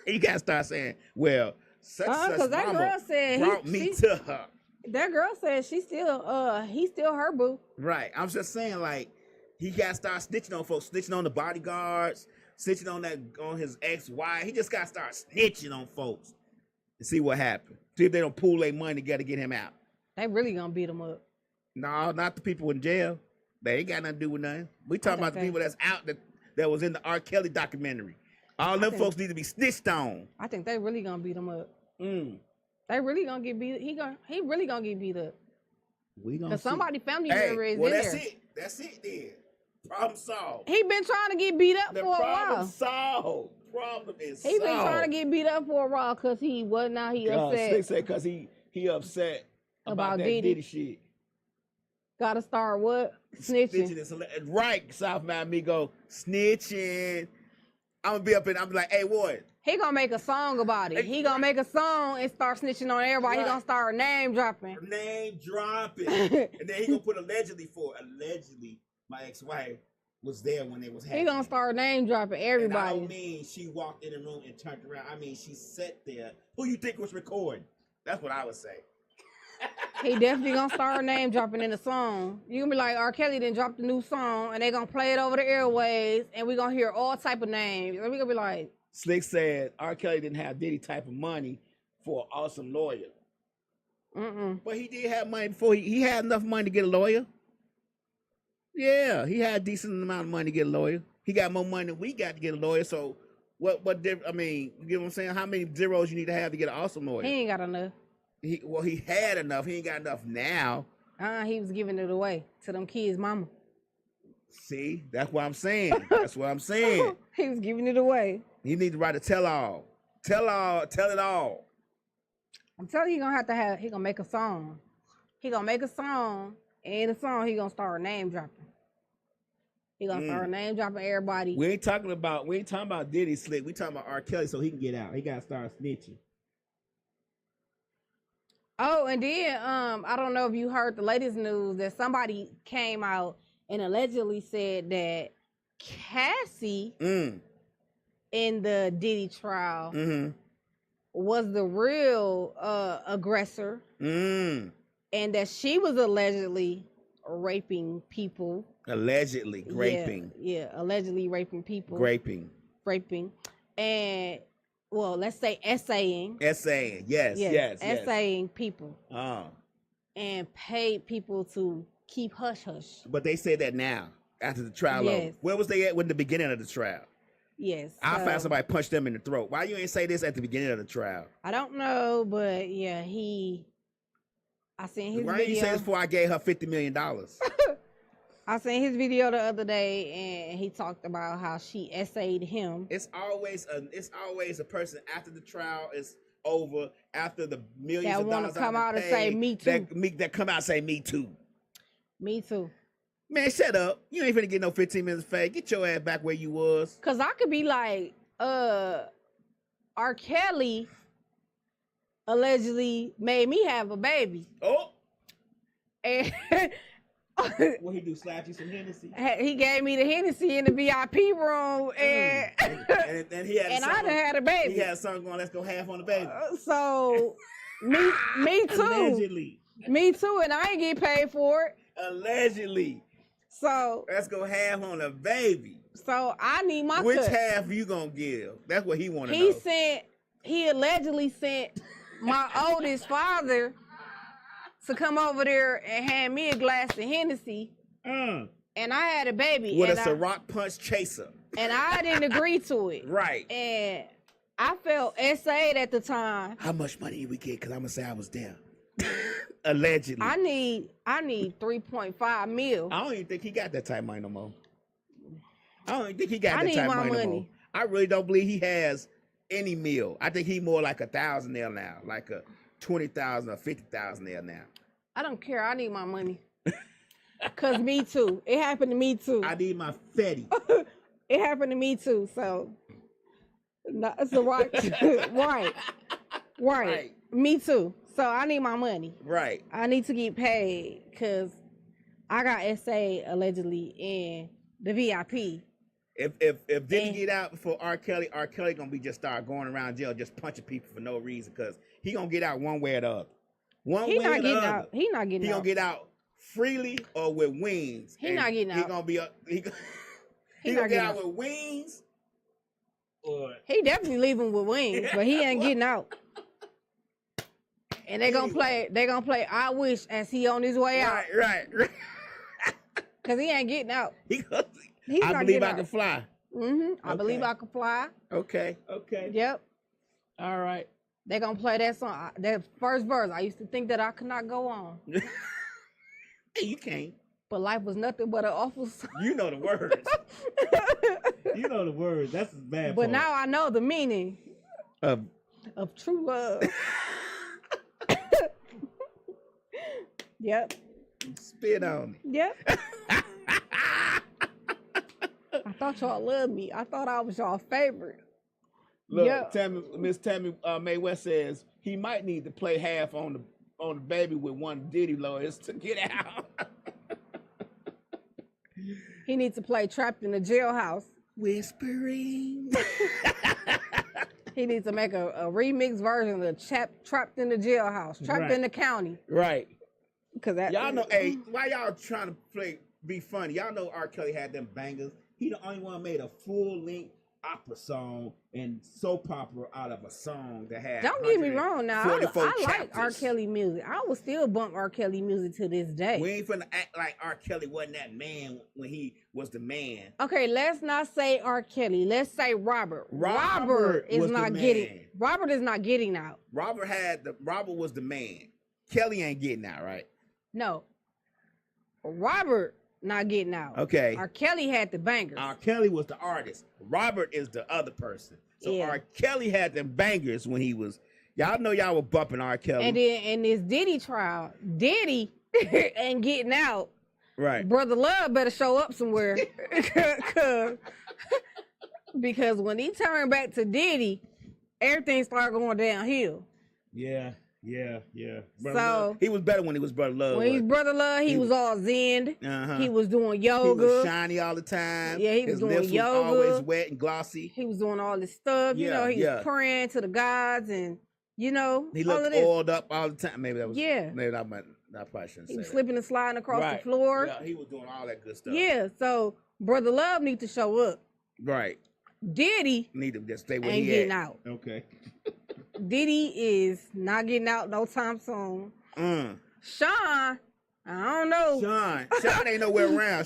You gotta start saying, well, such that mama girl said brought me to her. That girl said he's still her boo. Right. I'm just saying, like, he got to start snitching on folks, snitching on the bodyguards, snitching on his ex-wife. He just got to start snitching on folks and see what happens. See if they don't pool their money together to get him out. They really gonna beat him up. No, not the people in jail. They ain't got nothing to do with nothing. We talking about the people that's out that was in the R. Kelly documentary. All them folks need to be snitched on. I think they really gonna beat him up. They really gonna get beat. He really gonna get beat up. We gonna. Cause somebody family member is in there. That's it then. Problem solved. He been trying to get beat up for a while. Problem solved. Problem is solved. He been trying to get beat up for a while because he upset. Slick said because he upset about that Diddy shit. Gotta start what? Snitching. Right, Southbound Amigo. Snitching. I'm gonna be up in. I'm like, hey, what? He gonna make a song about it. He gonna make a song and start snitching on everybody. Right. He gonna start name dropping. And then he gonna put allegedly my ex-wife was there when it was happening. He gonna start name dropping everybody. And I don't mean she walked in the room and turned around. I mean she sat there. Who you think was recording? That's what I would say. He definitely gonna start name dropping in the song. You gonna be like, R. Kelly done dropped a new song, and they gonna play it over the airwaves, and we gonna hear all type of names, and we gonna be like. Slick said R. Kelly didn't have Diddy type of money for an awesome lawyer. But he did have money before. He had enough money to get a lawyer. Yeah, he had a decent amount of money to get a lawyer. He got more money than we got to get a lawyer. So what I mean, you get what I'm saying? How many zeros you need to have to get an awesome lawyer? He ain't got enough. He had enough. He ain't got enough now. He was giving it away to them kids' mama. See, that's what I'm saying. That's what I'm saying. He was giving it away. He need to write a tell it all. I'm telling you, he gonna make a song. He gonna make a song, and in the song, he gonna start name dropping. He gonna start name dropping everybody. We ain't talking about Diddy Slick. We talking about R. Kelly so he can get out. He gotta start snitching. Oh, and then I don't know if you heard the latest news that somebody came out and allegedly said that Cassie in the Diddy trial was the real aggressor, and that she was allegedly raping people. Allegedly raping. Yeah, allegedly raping people. Raping. And well, let's say essaying, yes. Essaying people. And paid people to keep hush hush. But they say that now, after the trial over. Where was they at in the beginning of the trial? Yes. I found somebody punched them in the throat. Why you ain't say this at the beginning of the trial? I don't know, but yeah, I seen his video. Why didn't you say this before I gave her $50 million? I seen his video the other day, and he talked about how she essayed him. It's always a person after the trial is over, after the millions of dollars that come out and say me too. That come out and say me too. Me too. Man, shut up. You ain't finna get no 15 minutes fake. Get your ass back where you was. Cause I could be like, R. Kelly allegedly made me have a baby. Oh. And what he do? Slap you some Hennessy? He gave me the Hennessy in the VIP room, and he had and I done had a baby. He had a song going, let's go half on the baby. So me too. Allegedly. Me too, and I ain't get paid for it. Allegedly. So Let's go half on a baby. so I need my Which cut. half you gonna give? That's what he want to He know. he allegedly sent my oldest father to come over there and hand me a glass of Hennessy, and I had a baby. With and a Ciroc punch chaser. And I didn't agree to it. Right. And I felt SA'd at the time. How much money did we get? Because I'm going to say I was there. Allegedly. I need 3.5 mil. I don't even think he got that type of money no more. I don't even think he got I that need type of my money no more. money. I really don't believe he has any meal. I think he more like 1,000 there now. Like a 20,000 or 50,000 there now. I don't care. I need my money. Cause me too. It happened to me too. I need my fetty. It happened to me too. So, it's the right, right. Me too. So I need my money. Right. I need to get paid because I got SA allegedly in the VIP. If Diddy get out before R. Kelly gonna be just start going around jail just punching people for no reason because he gonna get out one way or the other. He not getting out. He not getting He out. gonna get out freely or with wings. He not getting out. He gonna be he gonna get out with wings. Or he definitely leaving with wings, but he ain't getting out. And they gonna play I Wish as he on his way out. Right. Cause he ain't getting out. I believe I can fly. I believe I can fly. Okay. Yep. All right. They gonna play that song. That first verse. I used to think that I could not go on. Hey, you can't. But life was nothing but an awful song. You know the words. You know the words. That's his bad But part. now I know the meaning of true love. Yep. Spit on me. Yep. I thought y'all loved me. I thought I was y'all favorite. Look, Yep. Miss Tammy Mae West says he might need to play half on the baby with one Diddy lawyers to get out. He needs to play Trapped in the Jailhouse. Whispering. He needs to make a remix version of Trapped in the Jailhouse, Trapped in the County. Right. Cause that Y'all know, hey, why y'all trying to be funny? Y'all know R. Kelly had them bangers. He the only one made a full-length opera song and soap opera out of a song that had. Don't get me wrong now. I 44 like chapters. R. Kelly music. I will still bump R. Kelly music to this day. We ain't finna act like R. Kelly wasn't that man when he was the man. Okay, let's not say R. Kelly. Let's say Robert. Robert is was not the getting. man. Robert is not getting out. Robert was the man. Kelly ain't getting out, right? No. Robert not getting out. Okay. R. Kelly had the bangers. R. Kelly was the artist. Robert is the other person. So Yeah. R. Kelly had them bangers when he was. Y'all know y'all were bumping R. Kelly. And then in this Diddy trial, Diddy ain't getting out. right. Brother Love better show up somewhere. Because when he turned back to Diddy, everything started going downhill. Yeah. Brother So Love. He was better when he was Brother Love. when he was Brother Love, he was all zen. Uh-huh. He was doing He yoga. was shiny all the time. Yeah, he was His doing lips yoga. Was always wet and glossy. He was doing all this stuff. You Yeah, know, he yeah. was praying to the gods and, He all of looked this. oiled up all the time. Maybe that was. Yeah. Maybe that might. I probably shouldn't He say was that. slipping and sliding across Right. the floor. Yeah, he was doing all that good stuff. Yeah, so Brother Love needs to show up. Right. Diddy Need to just stay where ain't he getting at. out. Okay. Diddy is not getting out no time soon. Sean, I don't know. Sean ain't nowhere around.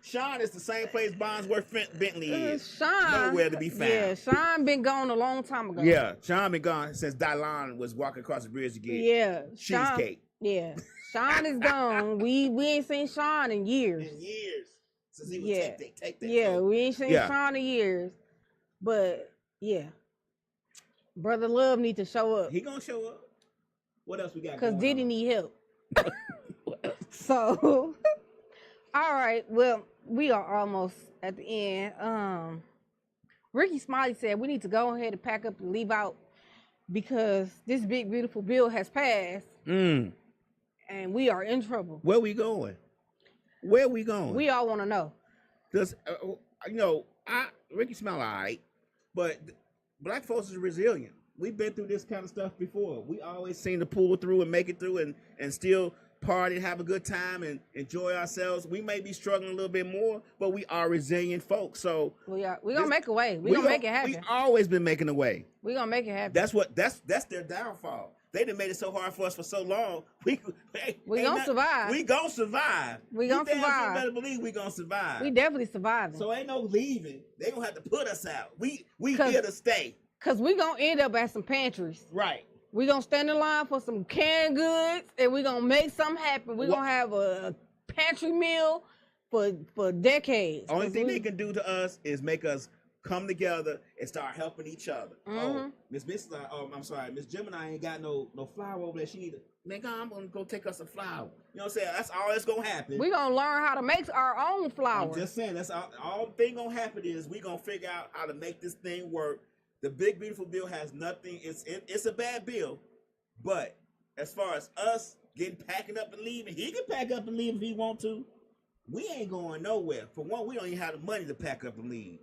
Sean is the same place Bondsworth Bentley is. Sean Nowhere to be found. Yeah, Sean been gone a long time ago. Yeah, Sean been gone since Dylan was walking across the bridge to get Yeah. Sean, cheesecake. yeah. Sean is gone. We ain't seen Sean in years. In years. Since he was Yeah. take that. Yeah, coat. we ain't seen Yeah. Sean in years. But yeah. Brother Love need to show up. He gonna show up. What else we got? Because going Diddy on? need help. So all right, well, we are almost at the end. Ricky Smiley said we need to go ahead and pack up and leave out because this big beautiful bill has passed and we are in trouble. Where we going? Where we going? We all want to know. Because Ricky Smiley, all right, but black folks is resilient. We've been through this kind of stuff before. We always seem to pull through and make it through and still party, have a good time, and enjoy ourselves. We may be struggling a little bit more, but we are resilient folks. So we gonna make a way. We gonna make it happen. We always been making a way. We gonna make it happen. That's their downfall. They done made it so hard for us for so long. We gonna survive. We gonna survive. We gonna survive. You better believe we gonna survive. We definitely surviving. So ain't no leaving. They gonna have to put us out. We here to stay. Cause we gonna end up at some pantries. Right. We gonna stand in line for some canned goods, and we gonna make something happen. We gonna have a pantry meal for decades. Only thing they can do to us is make us come together and start helping each other. Oh, Miss Gemini ain't got no flour over there. She need to, nigga, I'm gonna go take us some flour. You know what I'm saying? That's all that's gonna happen. We gonna learn how to make our own flour. I'm just saying, that's all thing gonna happen is we gonna figure out how to make this thing work. The big beautiful bill has nothing. It's a bad bill, but as far as us packing up and leaving, he can pack up and leave if he want to. We ain't going nowhere. For one, we don't even have the money to pack up and leave.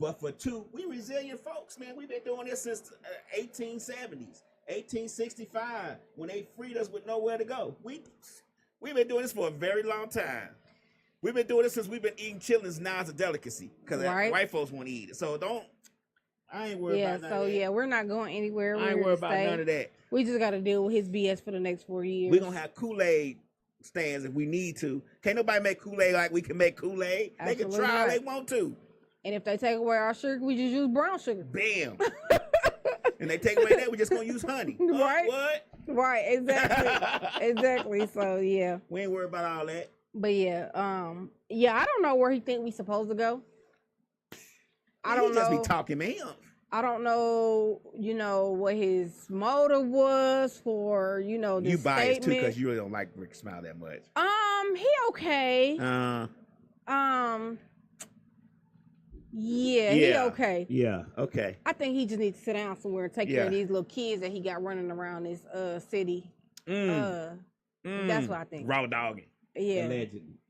But for two, we resilient folks, man. We've been doing this since 1870s, 1865, when they freed us with nowhere to go. We've been doing this for a very long time. We've been doing this since we've been eating chitlins. Now it's a delicacy because white folks want to eat it. So I ain't worried about none of that. Yeah, we're not going anywhere. I ain't worried about none of that. We just got to deal with his BS for the next 4 years. We're going to have Kool-Aid stands if we need to. Can't nobody make Kool-Aid like we can make Kool-Aid. They can try all they want to. And if they take away our sugar, we just use brown sugar. Bam. And they take away that, we're just going to use honey. Right. What? Right, exactly. Exactly. So, yeah. We ain't worried about all that. But, yeah. I don't know where he think we supposed to go. I don't know. He just be talking man. I don't know, what his motive was for, this You biased too statement. because you really don't like Rick Smile that much. He okay. He okay. Yeah, okay. I think he just needs to sit down somewhere and take care of these little kids that he got running around this city. That's what I think. Raw dogging. Yeah. Allegedly.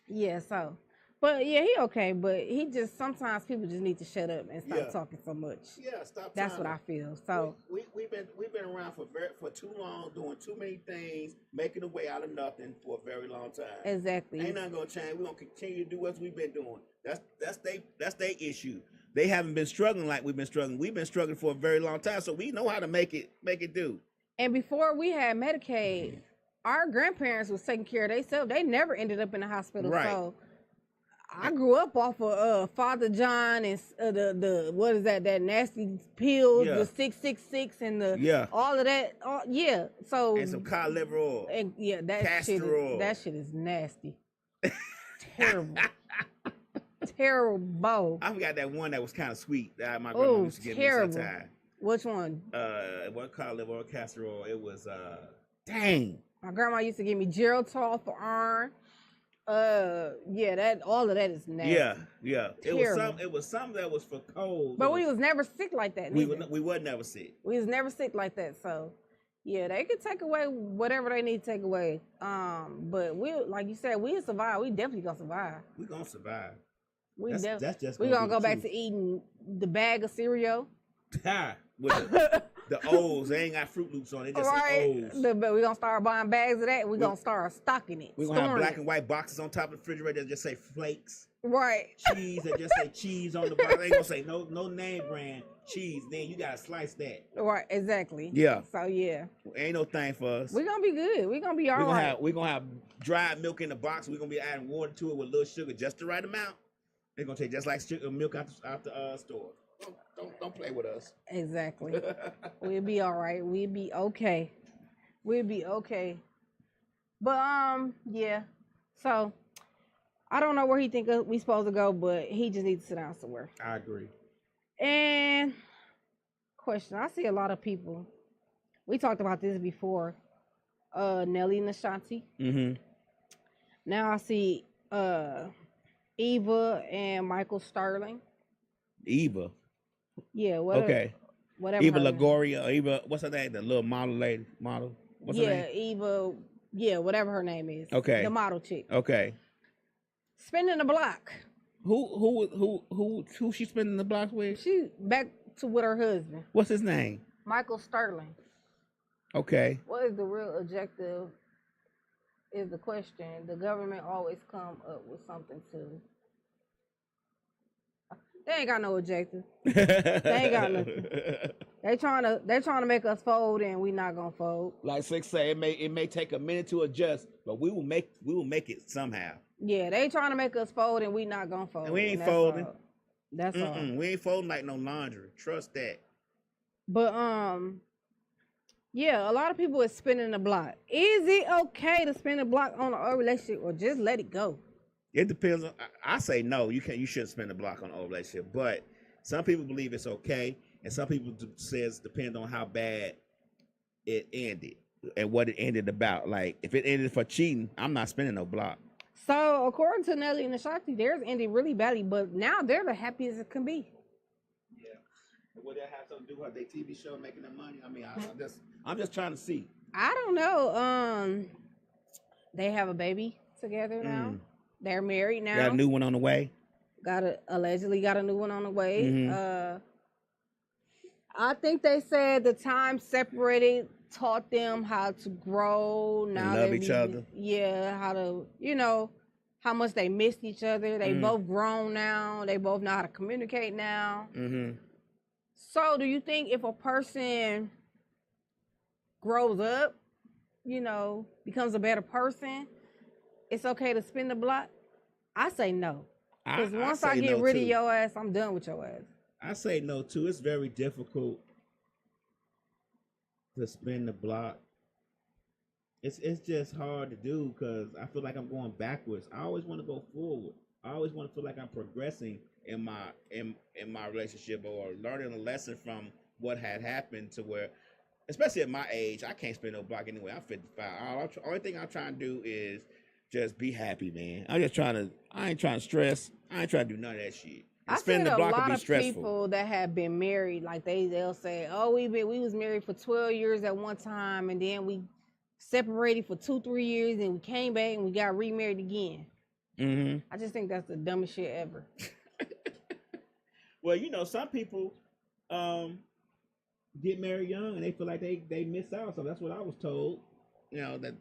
Yeah, so. But yeah, he okay, but he just sometimes people just need to shut up and stop talking so much. Yeah, stop. That's what I feel. So we've been around for too long, doing too many things, making a way out of nothing for a very long time. Exactly. Ain't nothing gonna change. We're gonna continue to do what we've been doing. That's their issue. They haven't been struggling like we've been struggling. We've been struggling for a very long time, so we know how to make it do. And before we had Medicaid, our grandparents was taking care of themselves. They never ended up in the hospital. Right. So I grew up off of Father John and the what is that nasty pills, the 666 and the all of that. So and some cod liver oil. And that shit is nasty. Terrible. Terrible. I forgot that one that was kind of sweet that my grandma used to give me sometimes. Which one? What cod liver oil, castor oil? It was dang. My grandma used to give me Geritol for iron. All of that is nasty. Yeah. It was something that was for cold. But we was never sick like that. We were never sick. We was never sick like that. So yeah, they could take away whatever they need to take away. But we, like you said, we'll survive. We definitely gonna survive. We gonna survive. That's just we gonna go back to eating the bag of cereal. With the O's, they ain't got Fruit Loops on it. Just say O's. But we gonna start buying bags of that. We gonna start stocking it. We gonna have black and white boxes on top of the refrigerator that just say flakes. Right. Cheese that just say cheese on the bottom. They ain't gonna say no name brand cheese. Then you gotta slice that. Right. Exactly. Yeah. So yeah. Ain't no thing for us. We gonna be good. We gonna be all right. We gonna have dried milk in the box. We gonna be adding water to it with a little sugar, just the right amount. They're gonna take just like milk out the store. Don't play with us. Exactly. We'll be all right. We'll be okay. But yeah. So I don't know where he think we supposed to go, but he just needs to sit down somewhere. I agree. And question: I see a lot of people. We talked about this before. Nelly and Ashanti. Mm-hmm. Now I see Eva and Michael Sterling. Eva. Yeah. Okay. Whatever. Eva Longoria. Eva. What's her name? The little model. What's her name? Eva. Yeah, whatever her name is. Okay. The model chick. Okay. Spinning the block. Who she spinning the block with? She back to with her husband. What's his name? Michael Sterling. Okay. What is the real objective? is the question. The government always come up with something to. They ain't got no objective. They ain't got nothing. They trying to make us fold, and we not gonna fold. Like Six say, it may take a minute to adjust, but we will make it somehow. Yeah, they trying to make us fold, and we not gonna fold. And we ain't folding. All. That's all. We ain't folding like no laundry. Trust that. But yeah, a lot of people is spinning the block. Is it okay to spin the block on a relationship, or just let it go? It depends on. I say no. You shouldn't spin the block on an old relationship. But some people believe it's okay, and some people says depend on how bad it ended and what it ended about. Like if it ended for cheating, I'm not spinning no block. So according to Nelly and Ashanti, theirs ended really badly, but now they're the happiest it can be. Yeah. Would that have something to do with their TV show making them money? I mean, I'm just trying to see. I don't know. They have a baby together now. They're married now. Got a new one on the way. Allegedly got a new one on the way. Mm-hmm. I think they said the time separated taught them how to grow. Now love each other. Yeah, how to, how much they missed each other. They both grown now. They both know how to communicate now. Mm-hmm. So do you think if a person grows up, becomes a better person, it's okay to spin the block? I say no. Because once I get rid of your ass, I'm done with your ass. I say no too. It's very difficult to spin the block. It's just hard to do because I feel like I'm going backwards. I always want to go forward. I always want to feel like I'm progressing in my relationship or learning a lesson from what had happened to where, especially at my age, I can't spin no block anyway. I'm 55. Only thing I'm trying to do is just be happy, man. I ain't trying to stress. I ain't trying to do none of that shit. I seen a lot of people that have been married, like they'll say, "Oh, we was married for 12 years at one time, and then we separated for 2-3 years, and we came back and we got remarried again." Mm-hmm. I just think that's the dumbest shit ever. Well, some people get married young and they feel like they miss out. So that's what I was told. That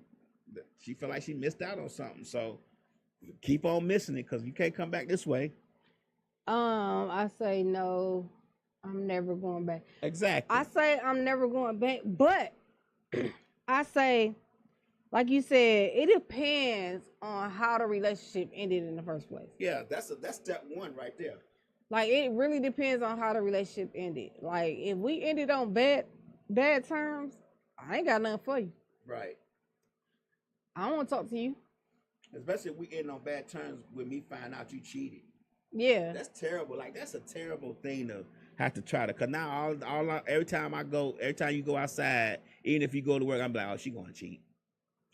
she felt like she missed out on something. So keep on missing it because you can't come back this way. I say no. I'm never going back. Exactly. I say I'm never going back, but I say, like you said, it depends on how the relationship ended in the first place. Yeah, that's step one right there. Like it really depends on how the relationship ended. Like if we ended on bad terms, I ain't got nothing for you. Right. I don't want to talk to you. Especially if we end on bad terms with me finding out you cheated. Yeah. That's terrible. Like that's a terrible thing to have to try to. Cause now every time you go outside, even if you go to work, I'm like, oh, she gonna cheat.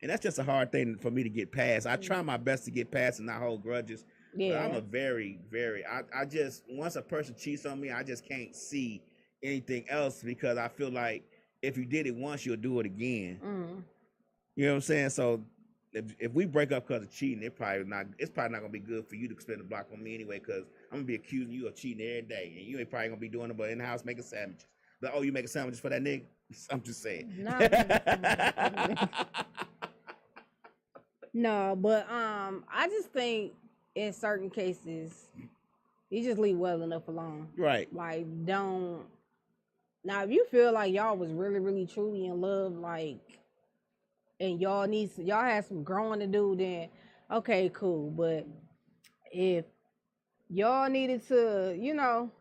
And that's just a hard thing for me to get past. I try my best to get past and not hold grudges. Yeah. But I'm a very, very, I just, once a person cheats on me, I just can't see anything else because I feel like if you did it once, you'll do it again. Mm. You know what I'm saying? So if we break up because of cheating, it's probably not gonna be good for you to spend the block on me anyway, because I'm gonna be accusing you of cheating every day, and you ain't probably gonna be doing it but in the house making sandwiches. But you making sandwiches for that nigga? I'm just saying. No, but I just think in certain cases you just leave well enough alone. Right. Like don't. Now if you feel like y'all was really, really truly in love, like, and y'all had some growing to do, then okay, cool. But if y'all needed to, yeah, no.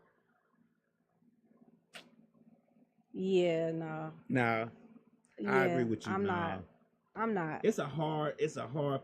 Nah, yeah, I agree with you. I'm not. It's a hard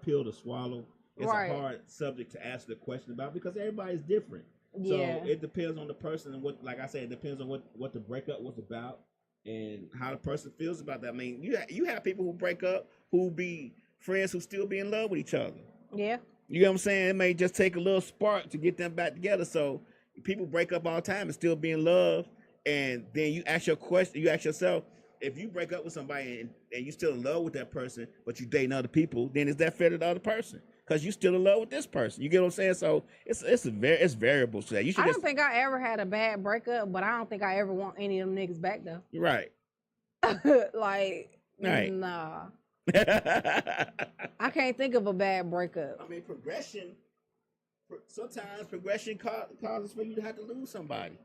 pill to swallow. It's a hard subject to answer the question about because everybody's different. Yeah. So it depends on the person and what, like I said, it depends on what the breakup was about and how the person feels about that. I mean, you have people who break up who be friends who still be in love with each other. Yeah. You know what I'm saying? It may just take a little spark to get them back together. So people break up all the time and still be in love. And then you ask yourself, if you break up with somebody and you still in love with that person, but you dating other people, then is that fair to the other person? Because you still in love with this person. You get what I'm saying? So it's variable to that. I don't think I ever had a bad breakup, but I don't think I ever want any of them niggas back though. Right. Like, right. Nah. I can't think of a bad breakup. I mean, progression. Sometimes progression causes for you to have to lose somebody.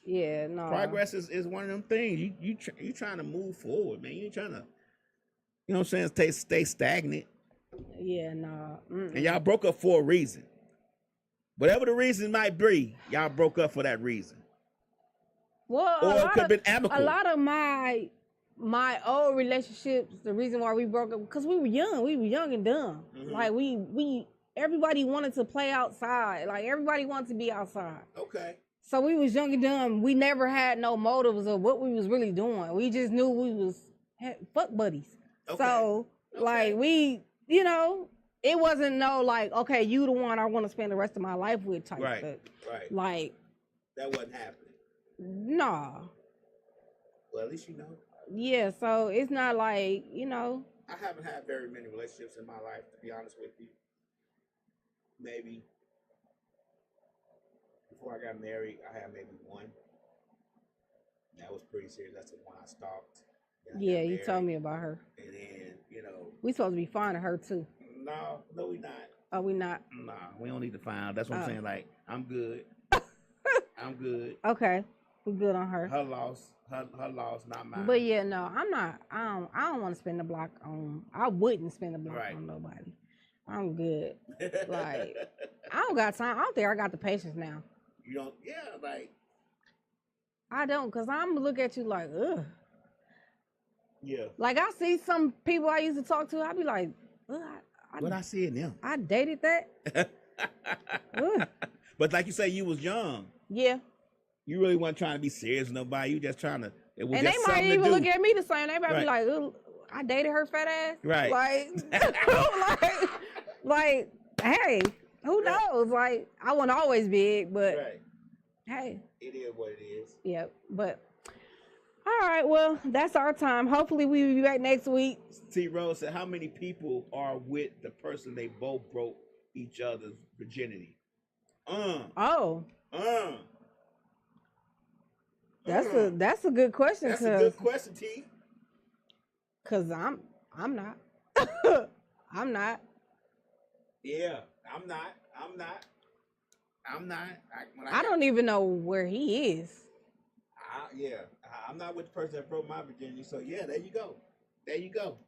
Yeah, no. Progress is one of them things. You trying to move forward, man. You ain't trying to, you know what I'm saying, stay stagnant. Yeah, no. And y'all broke up for a reason. Whatever the reason might be, y'all broke up for that reason. Well, or it could have been amicable. A lot of my old relationships, the reason why we broke up, because we were young and dumb. Mm-hmm. Like we everybody wanted to play outside. Like everybody wanted to be outside. Okay. So we was young and dumb. We never had no motives of what we was really doing. We just knew we was fuck buddies. Okay. So like we, you know, it wasn't no like, okay, you the one I want to spend the rest of my life with type right. stuff. Right. Like that wasn't happening. Nah. Well, at least you know. Yeah, so it's not like, you know. I haven't had very many relationships in my life, to be honest with you. Maybe before I got married, I had maybe one. That was pretty serious. That's the one I stalked. Yeah, you told me about her. And then, you know. We supposed to be finding her too. No, we not. Oh, we not? Nah, we don't need to find. That's what I'm saying. Like, I'm good. I'm good. Okay. We good on her. Her loss, not mine. But yeah, no, I'm not. I don't want to spend the block on. I wouldn't spend the block on nobody. I'm good. Like I don't got time. I don't think I got the patience now. You don't? Yeah, like I don't, cause I'm gonna look at you like, ugh. Yeah. Like I see some people I used to talk to. I be like, ugh. What I see in them? I dated that. But like you say, you was young. Yeah. You really wasn't trying to be serious with nobody. You just trying to. It was and just they might even look at me the same. They might be like, "Ugh, I dated her fat ass." Right. Like, hey, who knows? Like, I wasn't always big, but hey, it is what it is. Yeah, but all right. Well, that's our time. Hopefully, we will be back next week. T. Rose said, "How many people are with the person they both broke each other's virginity?" That's a good question. That's a good question, T. Cause I'm not. I'm not. Yeah, I'm not. I don't even know where he is. I'm not with the person that broke my virginity. So yeah, there you go.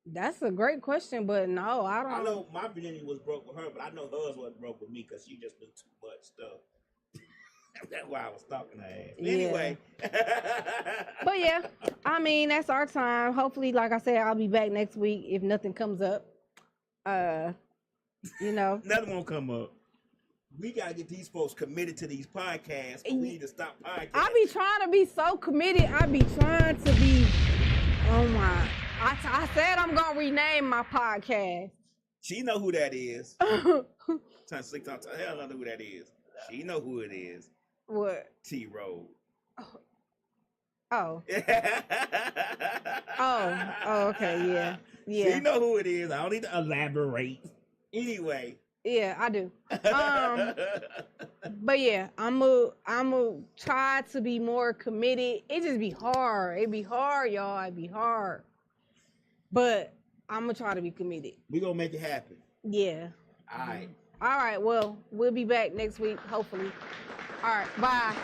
That's a great question, but no, I don't. I know my virginity was broke with her, but I know hers wasn't broke with me because she just knew too much stuff. That's why I was stalking her ass. Yeah. Anyway. But yeah, I mean, that's our time. Hopefully, like I said, I'll be back next week if nothing comes up. You know. Nothing won't come up. We got to get these folks committed to these podcasts. We need to stop podcasting. I be trying to be so committed. I be trying to be, oh my. I said I'm going to rename my podcast. She know who that is. Hell know who that is. She know who it is. What? T. Rose. Oh. Oh, okay, yeah. She know who it is. I don't need to elaborate. Anyway. Yeah, I do. But yeah, I'm a try to be more committed. It just be hard. It be hard, y'all. It be hard. But I'm gonna try to be committed. We gonna make it happen. Yeah. All right. All right. Well, we'll be back next week, hopefully. All right. Bye.